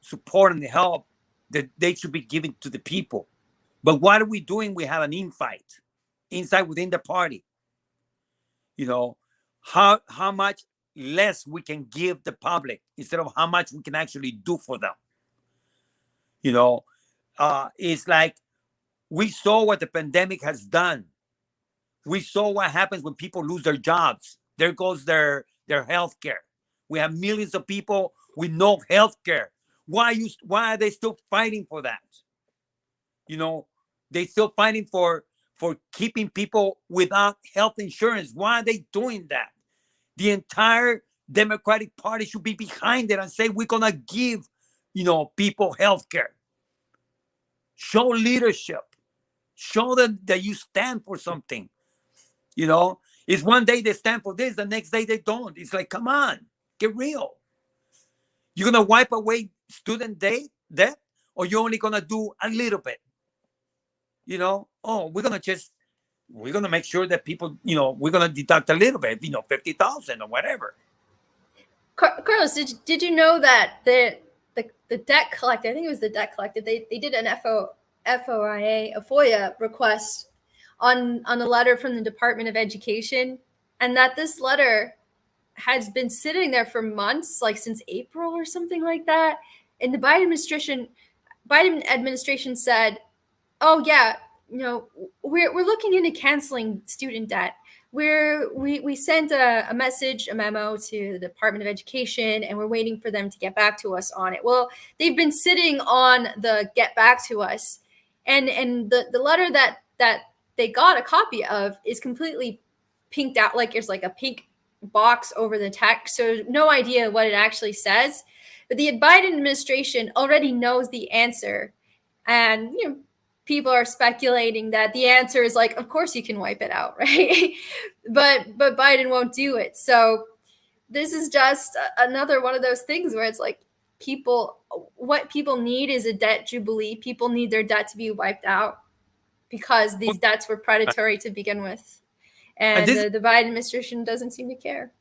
support and help that they should be giving to the people. But what are we doing? We have an infight inside within the party. You know, how much less we can give the public instead of how much we can actually do for them. You know, it's like we saw what the pandemic has done. We saw what happens when people lose their jobs. There goes their health care. We have millions of people with no health care. Why are they still fighting for that? You know, they still fighting for keeping people without health insurance. Why are they doing that? The entire Democratic Party should be behind it and say we're gonna give, people health care. Show leadership. Show them that you stand for something. You know, it's one day they stand for this, the next day they don't. It's like, come on, get real. You're gonna wipe away student debt, or you're only gonna do a little bit. Oh, we're gonna make sure that people, we're gonna deduct a little bit, 50,000 or whatever. Carlos, did you know that the debt collector, I think it was the debt collector, they did an FOIA, a FOIA request on a letter from the Department of Education, and that this letter has been sitting there for months, like since April or something like that. And the Biden administration said, "Oh yeah, we're looking into canceling student debt. We sent a message, a memo to the Department of Education, and we're waiting for them to get back to us on it." Well, they've been sitting on the get back to us, and the letter that they got a copy of is completely pinked out, like there's like a pink box over the text, so no idea what it actually says. But the Biden administration already knows the answer, and people are speculating that the answer is like, of course you can wipe it out, right? but Biden won't do it. So this is just another one of those things where it's like what people need is a debt jubilee. People need their debt to be wiped out because these debts were predatory to begin with. And And this the Biden administration doesn't seem to care.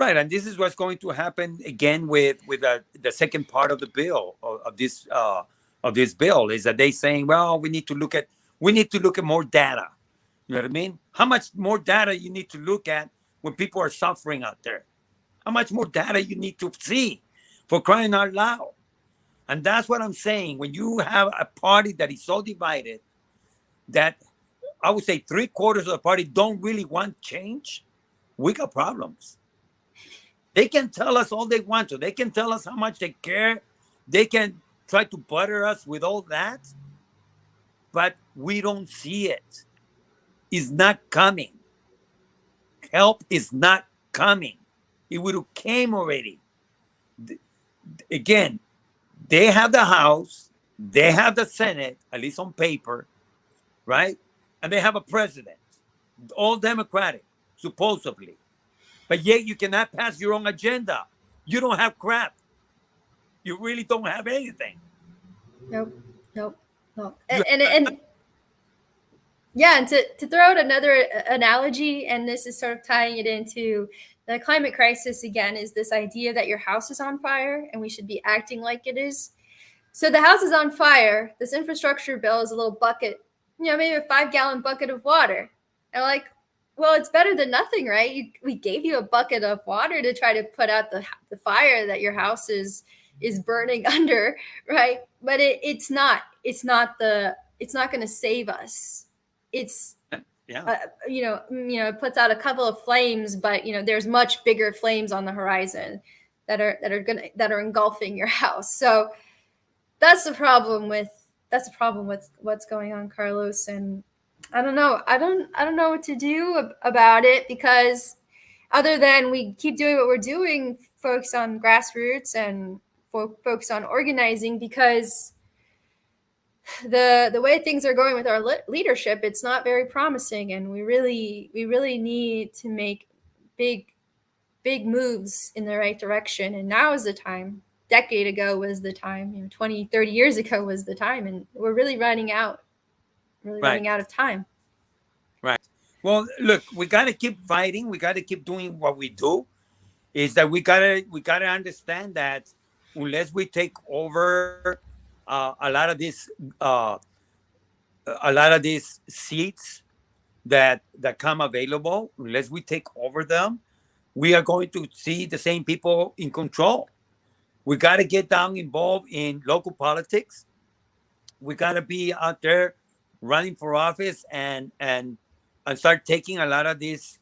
right, and this is what's going to happen again with the second part of the bill of this bill is that they saying, well, we need to look at more data. You know what I mean? How much more data you need to look at when people are suffering out there? How much more data you need to see for crying out loud? And that's what I'm saying. When you have a party that is so divided that I would say three-quarters of the party don't really want change, we got problems. They can tell us all they want to. They can tell us how much they care. They can try to butter us with all that, but we don't see it. It's not coming. Help is not coming. It would have came already. Again, they have the House, they have the Senate, at least on paper, right? And they have a president, all Democratic, supposedly. But yet you cannot pass your own agenda. You don't have crap. You really don't have anything. Nope, nope, nope. You And yeah, and to throw out another analogy, and this is sort of tying it into the climate crisis again, is this idea that your house is on fire and we should be acting like it is. So the house is on fire. This infrastructure bill is a little bucket, maybe a 5-gallon bucket of water. And like, well, it's better than nothing, right? We gave you a bucket of water to try to put out the fire that your house is burning under, right? But it's not. It's not going to save us. It's yeah. it puts out a couple of flames, but there's much bigger flames on the horizon that are engulfing your house. So that's the problem with what's going on, Carlos. And I don't know. I don't know what to do about it, because other than we keep doing what we're doing, focus on grassroots and focus on organizing, because the way things are going with our leadership, it's not very promising, and we really need to make big moves in the right direction. And now is the time. Decade ago was the time, 20, 30 years ago was the time, and we're really running out Right. of time. Right. Well, look, we got to keep fighting. We got to keep doing what we do. Is that we gotta understand that unless we take over uh, a lot of these seats that come available, unless we take over them, we are going to see the same people in control. We got to get down involved in local politics. We got to be out there running for office and start taking a lot of these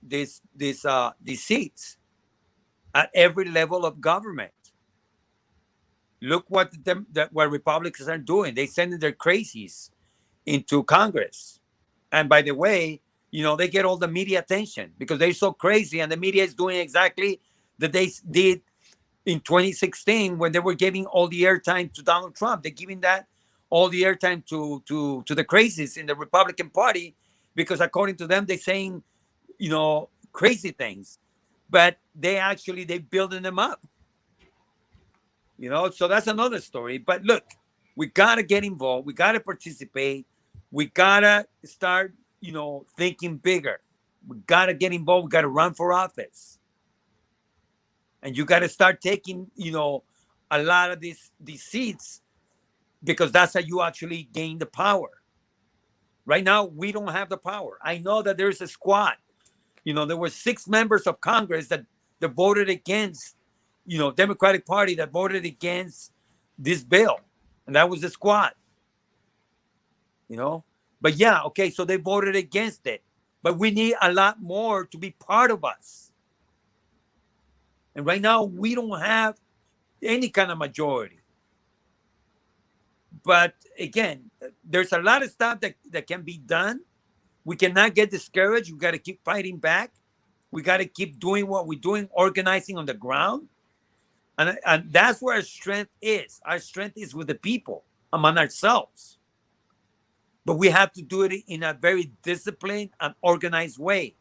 seats at every level of government. Look what Republicans are doing. They sending their crazies into Congress, and by the way, they get all the media attention because they're so crazy, and the media is doing exactly that they did in 2016 when they were giving all the airtime to Donald Trump. They're giving that all the airtime to the crazies in the Republican Party because according to them, they're saying crazy things, but they building them up. So that's another story. But look, we gotta get involved. We gotta participate. We gotta start, thinking bigger. We gotta get involved. We gotta run for office, and you gotta start taking, a lot of these seats because that's how you actually gain the power. Right now, we don't have the power. I know that there's a squad. There were 6 members of Congress that voted against, Democratic Party that voted against this bill, and that was the squad. But yeah, okay, so they voted against it, but we need a lot more to be part of us. And right now, we don't have any kind of majority. But again, there's a lot of stuff that can be done. We cannot get discouraged. We got to keep fighting back. We got to keep doing what we're doing, organizing on the ground. And that's where our strength is. Our strength is with the people, among ourselves. but we have to do it in a very disciplined and organized way.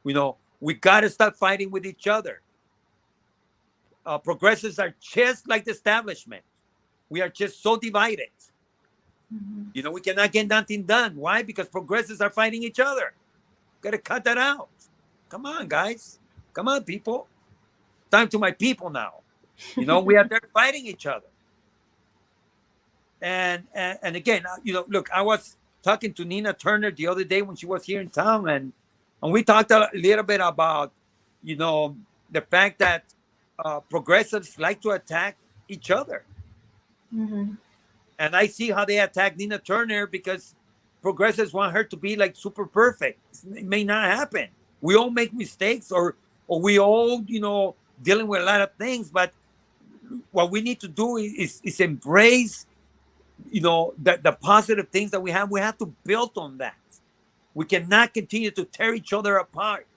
We got to start fighting with each other. Progressives are just like the establishment. We are just so divided. We cannot get nothing done. Why? Because progressives are fighting each other. Got to cut that out. Come on, guys. Come on, people. Time to my people now. We are there fighting each other. And again, look, I was talking to Nina Turner the other day when she was here in town, and we talked a little bit about, the fact that progressives like to attack each other. And I see how they attack Nina Turner because progressives want her to be like super perfect. It may not happen. We all make mistakes, or we all, dealing with a lot of things. But what we need to do is embrace, the positive things that we have. We have to build on that. We cannot continue to tear each other apart.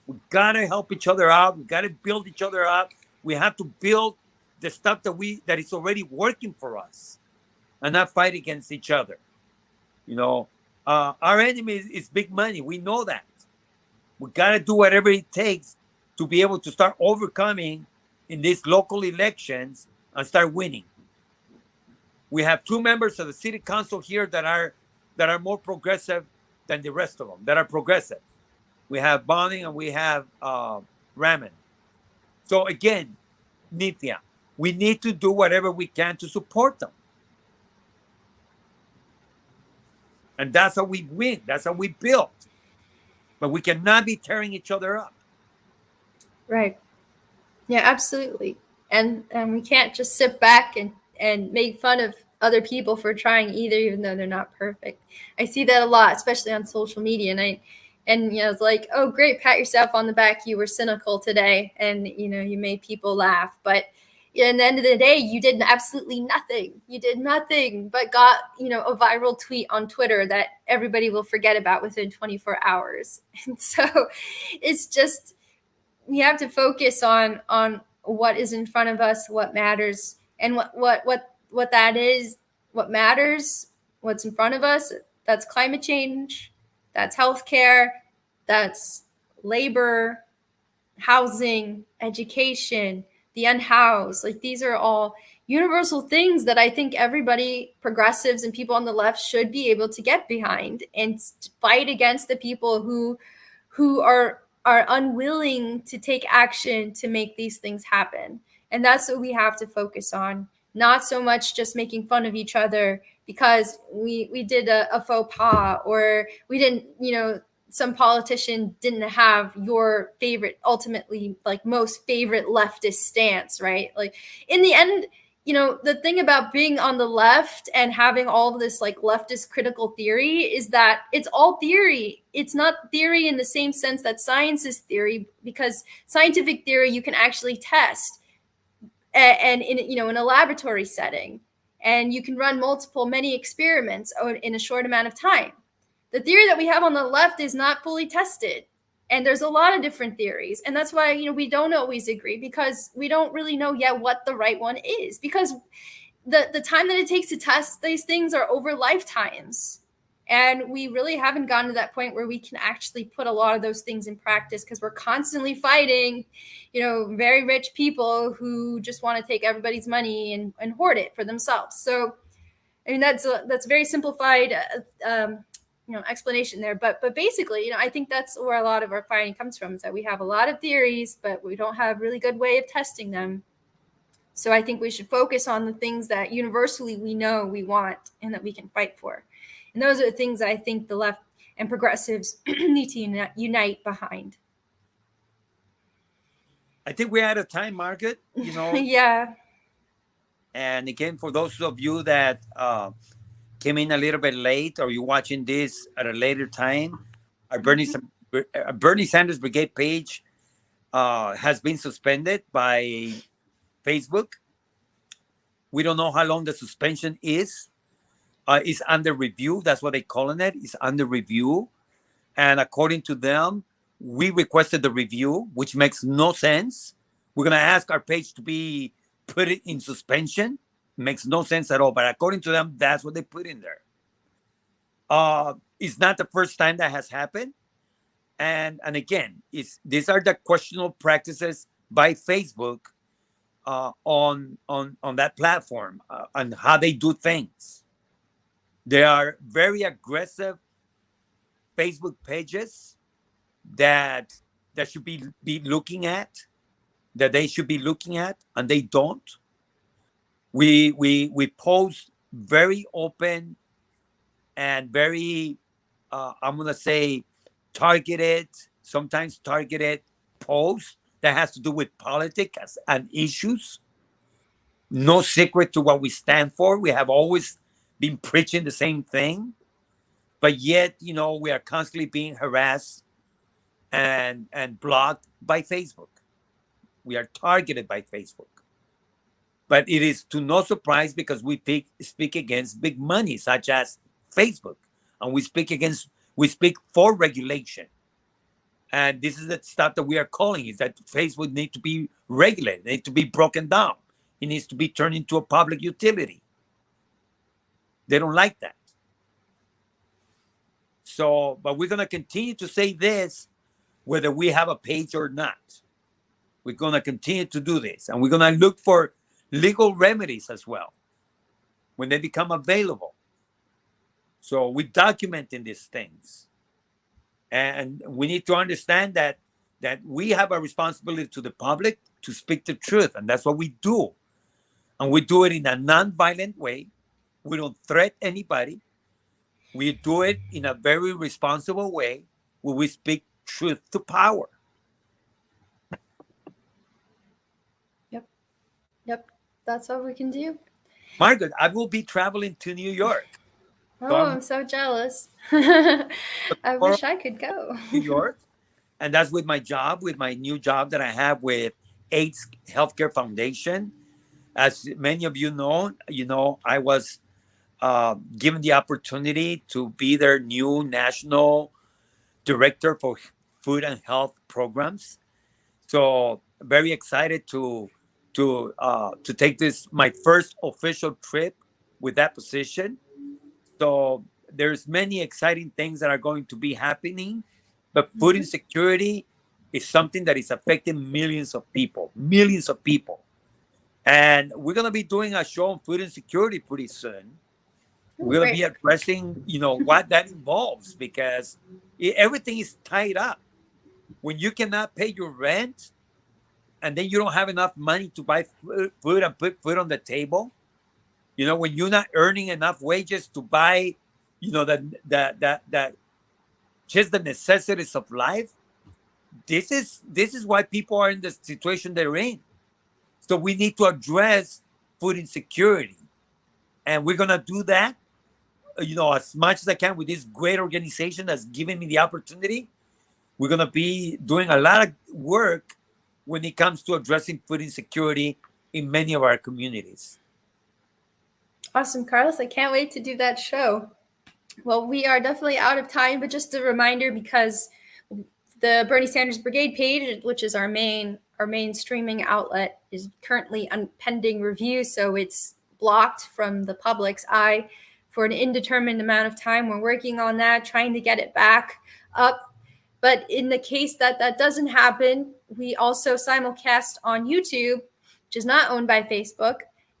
We gotta help each other out. We gotta build each other up. We have to build the stuff that is already working for us, and not fight against each other. Our enemy is big money. We know that. We gotta do whatever it takes to be able to start overcoming in these local elections and start winning. We have 2 members of the city council here that are more progressive than the rest of them, that are progressive. We have Bonnie and we have Raman. So again, Nithya, we need to do whatever we can to support them. And that's how we win. That's how we build. But we cannot be tearing each other up. Right. Yeah, absolutely. And we can't just sit back and make fun of other people for trying either, even though they're not perfect. I see that a lot, especially on social media. And it's like, oh, great, pat yourself on the back. You were cynical today, and you made people laugh. But at the end of the day, you did absolutely nothing. You did nothing but got a viral tweet on Twitter that everybody will forget about within 24 hours. And so it's just, we have to focus on what is in front of us, what matters, and what that is, what matters, what's in front of us. That's climate change, that's healthcare, that's labor, housing, education, the unhoused. Like, these are all universal things that I think everybody, progressives and people on the left, should be able to get behind and fight against the people who are unwilling to take action to make these things happen. And that's what we have to focus on, not so much just making fun of each other because we did a faux pas, or we didn't, some politician didn't have your favorite, ultimately, like, most favorite leftist stance, right? Like, in the end, the thing about being on the left and having all of this like leftist critical theory is that it's all theory. It's not theory in the same sense that science is theory, because scientific theory you can actually test and in a laboratory setting, and you can run many experiments in a short amount of time. The theory that we have on the left is not fully tested. And there's a lot of different theories. And that's why, we don't always agree, because we don't really know yet what the right one is, because the time that it takes to test these things are over lifetimes. And we really haven't gotten to that point where we can actually put a lot of those things in practice, because we're constantly fighting, very rich people who just want to take everybody's money and hoard it for themselves. So, I mean, that's very simplified explanation there, but basically, I think that's where a lot of our fighting comes from, is that we have a lot of theories, but we don't have a really good way of testing them. So I think we should focus on the things that universally we know we want and that we can fight for. And those are the things that I think the left and progressives need to unite behind. I think we're out of time, Margaret. Yeah. And again, for those of you that came in a little bit late, or you're watching this at a later time, our Bernie Sanders Brigade page has been suspended by Facebook. We don't know how long the suspension is. It's under review. That's what they're calling it. It's under review. And according to them, we requested the review, which makes no sense. We're going to ask our page to be put in suspension. Makes no sense at all. But according to them, that's what they put in there. It's not the first time that has happened. And again, these are the questionable practices by Facebook on that platform and how they do things. There are very aggressive Facebook pages that should be looking at, that they should be looking at, and they don't. We post very open and very I'm gonna say targeted, sometimes targeted posts that has to do with politics and issues. No secret to what we stand for. We have always been preaching the same thing, but yet, we are constantly being harassed and blocked by Facebook. We are targeted by Facebook. But it is to no surprise because speak against big money, such as Facebook, and we speak for regulation. And this is the stuff that we are calling is that Facebook needs to be regulated, needs to be broken down. It needs to be turned into a public utility. They don't like that. So, but we're going to continue to say this whether we have a page or not. We're going to continue to do this. And we're going to look for legal remedies as well when they become available. So we're documenting these things. And we need to understand that we have a responsibility to the public to speak the truth. And that's what we do. And we do it in a non-violent way. We don't threat anybody. We do it in a very responsible way where we speak truth to power. Yep. That's what we can do. Margaret, I will be traveling to New York. So Oh, I'm so jealous. I wish I could go. New York. And that's with my job, with my new job that I have with AIDS Healthcare Foundation. As many of I was given the opportunity to be their new national director for food and health programs. So very excited to take this my first official trip with that position. So there's many exciting things that are going to be happening, but food Mhm. insecurity is something that is affecting millions of people. And we're going to be doing a show on food insecurity pretty soon. Oh, We're going to be great. addressing, what that involves because everything is tied up. When you cannot pay your rent and then you don't have enough money to buy food and put food on the table, when you're not earning enough wages to buy, that just the necessities of life, this is why people are in the situation they're in. So we need to address food insecurity. And we're gonna do that, as much as I can with this great organization that's giving me the opportunity. We're gonna be doing a lot of work when it comes to addressing food insecurity in many of our communities. Awesome, Carlos. I can't wait to do that show. Well, we are definitely out of time, but just a reminder because the Bernie Sanders Brigade page, which is our main streaming outlet, is currently on pending review, so it's blocked from the public's eye for an indeterminate amount of time. We're working on that, trying to get it back up. But in the case that that doesn't happen, we also simulcast on YouTube, which is not owned by Facebook,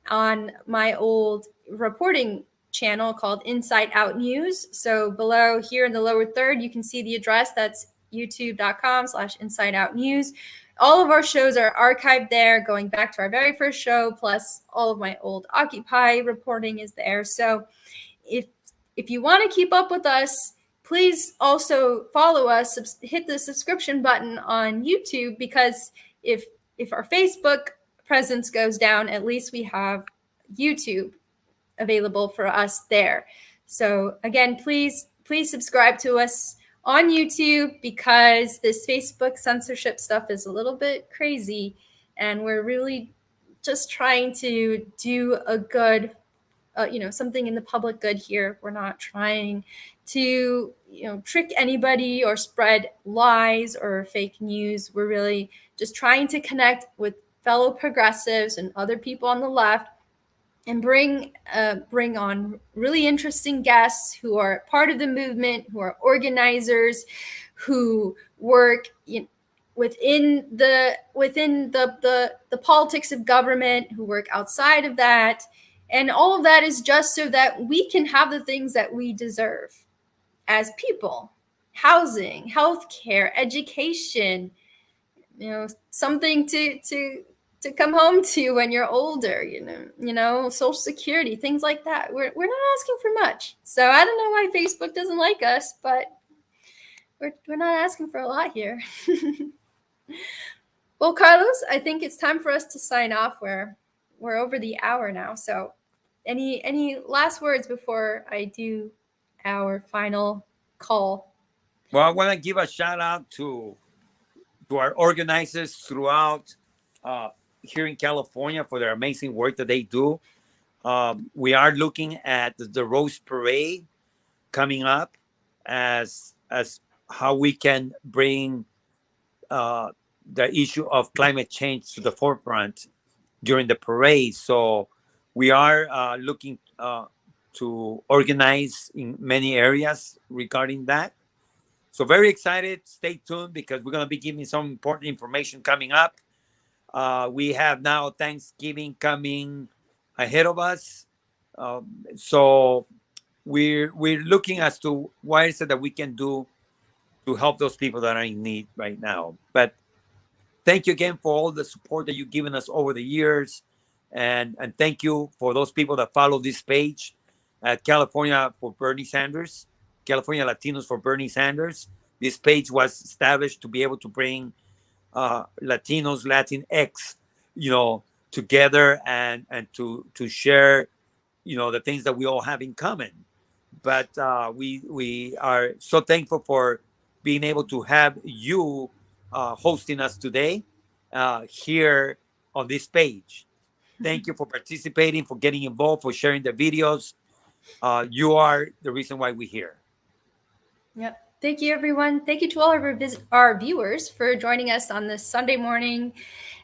on my old reporting channel called Inside Out News. So below here in the lower third, you can see the address. That's youtube.com/Inside Out News. All of our shows are archived there, going back to our very first show, plus all of my old Occupy reporting is there. So if you want to keep up with us, please also follow us, hit the subscription button on YouTube, because if our Facebook presence goes down, at least we have YouTube available for us there. So again, please subscribe to us on YouTube, because this Facebook censorship stuff is a little bit crazy, and we're really just trying to do a good something in the public good here. We're not trying to trick anybody or spread lies or fake news. We're really just trying to connect with fellow progressives and other people on the left and bring on really interesting guests who are part of the movement, who are organizers, who work within the politics of government, who work outside of that. And all of that is just so that we can have the things that we deserve as people: housing, healthcare, education, something to come home to when you're older, social security, things like that. We're not asking for much. So I don't know why Facebook doesn't like us, but we're not asking for a lot here. Well, Carlos, I think it's time for us to sign off. We're over the hour now. So any last words before I do our final call? Well, I want to give a shout out to our organizers throughout uh, here in California for their amazing work that they do. We are looking at the Rose Parade coming up as how we can bring uh, the issue of climate change to the forefront during the parade. So we are looking to organize in many areas regarding that. So very excited. Stay tuned because we're going to be giving some important information coming up. We have now Thanksgiving coming ahead of us. So we're looking as to what is it that we can do to help those people that are in need right now. But thank you again for all the support that you've given us over the years. And thank you for those people that follow this page at California for Bernie Sanders, California Latinos for Bernie Sanders. This page was established to be able to bring Latinos, Latinx, together and to share, the things that we all have in common. But we are so thankful for being able to have you hosting us today here on this page. Thank you for participating, for getting involved, for sharing the videos. You are the reason why we're here. Yep. Thank you, everyone. Thank you to all of our viewers for joining us on this Sunday morning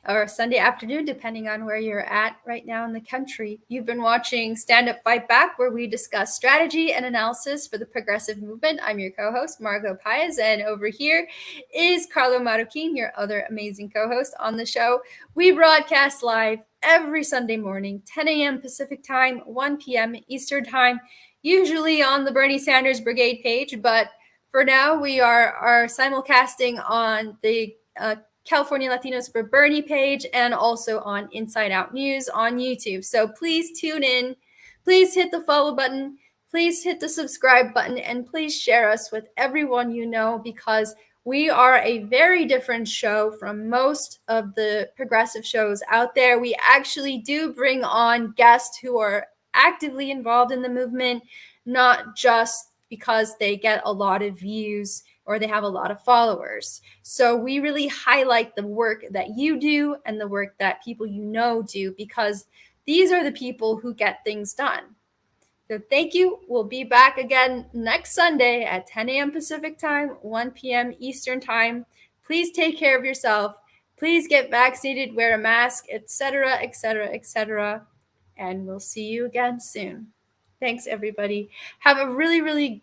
or Sunday afternoon, depending on where you're at right now in the country. You've been watching Stand Up Fight Back, where we discuss strategy and analysis for the progressive movement. I'm your co-host, Margot Paez, and over here is Carlo Marroquin, your other amazing co-host on the show. We broadcast live every Sunday morning, 10 a.m. Pacific time, 1 p.m. Eastern time, usually on the Bernie Sanders Brigade page, but for now, we are simulcasting on the California Latinos for Bernie page and also on Inside Out News on YouTube. So please tune in. Please hit the follow button. Please hit the subscribe button. And please share us with everyone you know, because we are a very different show from most of the progressive shows out there. We actually do bring on guests who are actively involved in the movement, not just because they get a lot of views or they have a lot of followers. So we really highlight the work that you do and the work that people you know do, because these are the people who get things done. So thank you. We'll be back again next Sunday at 10 a.m. Pacific time, 1 p.m. Eastern time. Please take care of yourself. Please get vaccinated, wear a mask, etc., etc., etc. And we'll see you again soon. Thanks, everybody. Have a really, really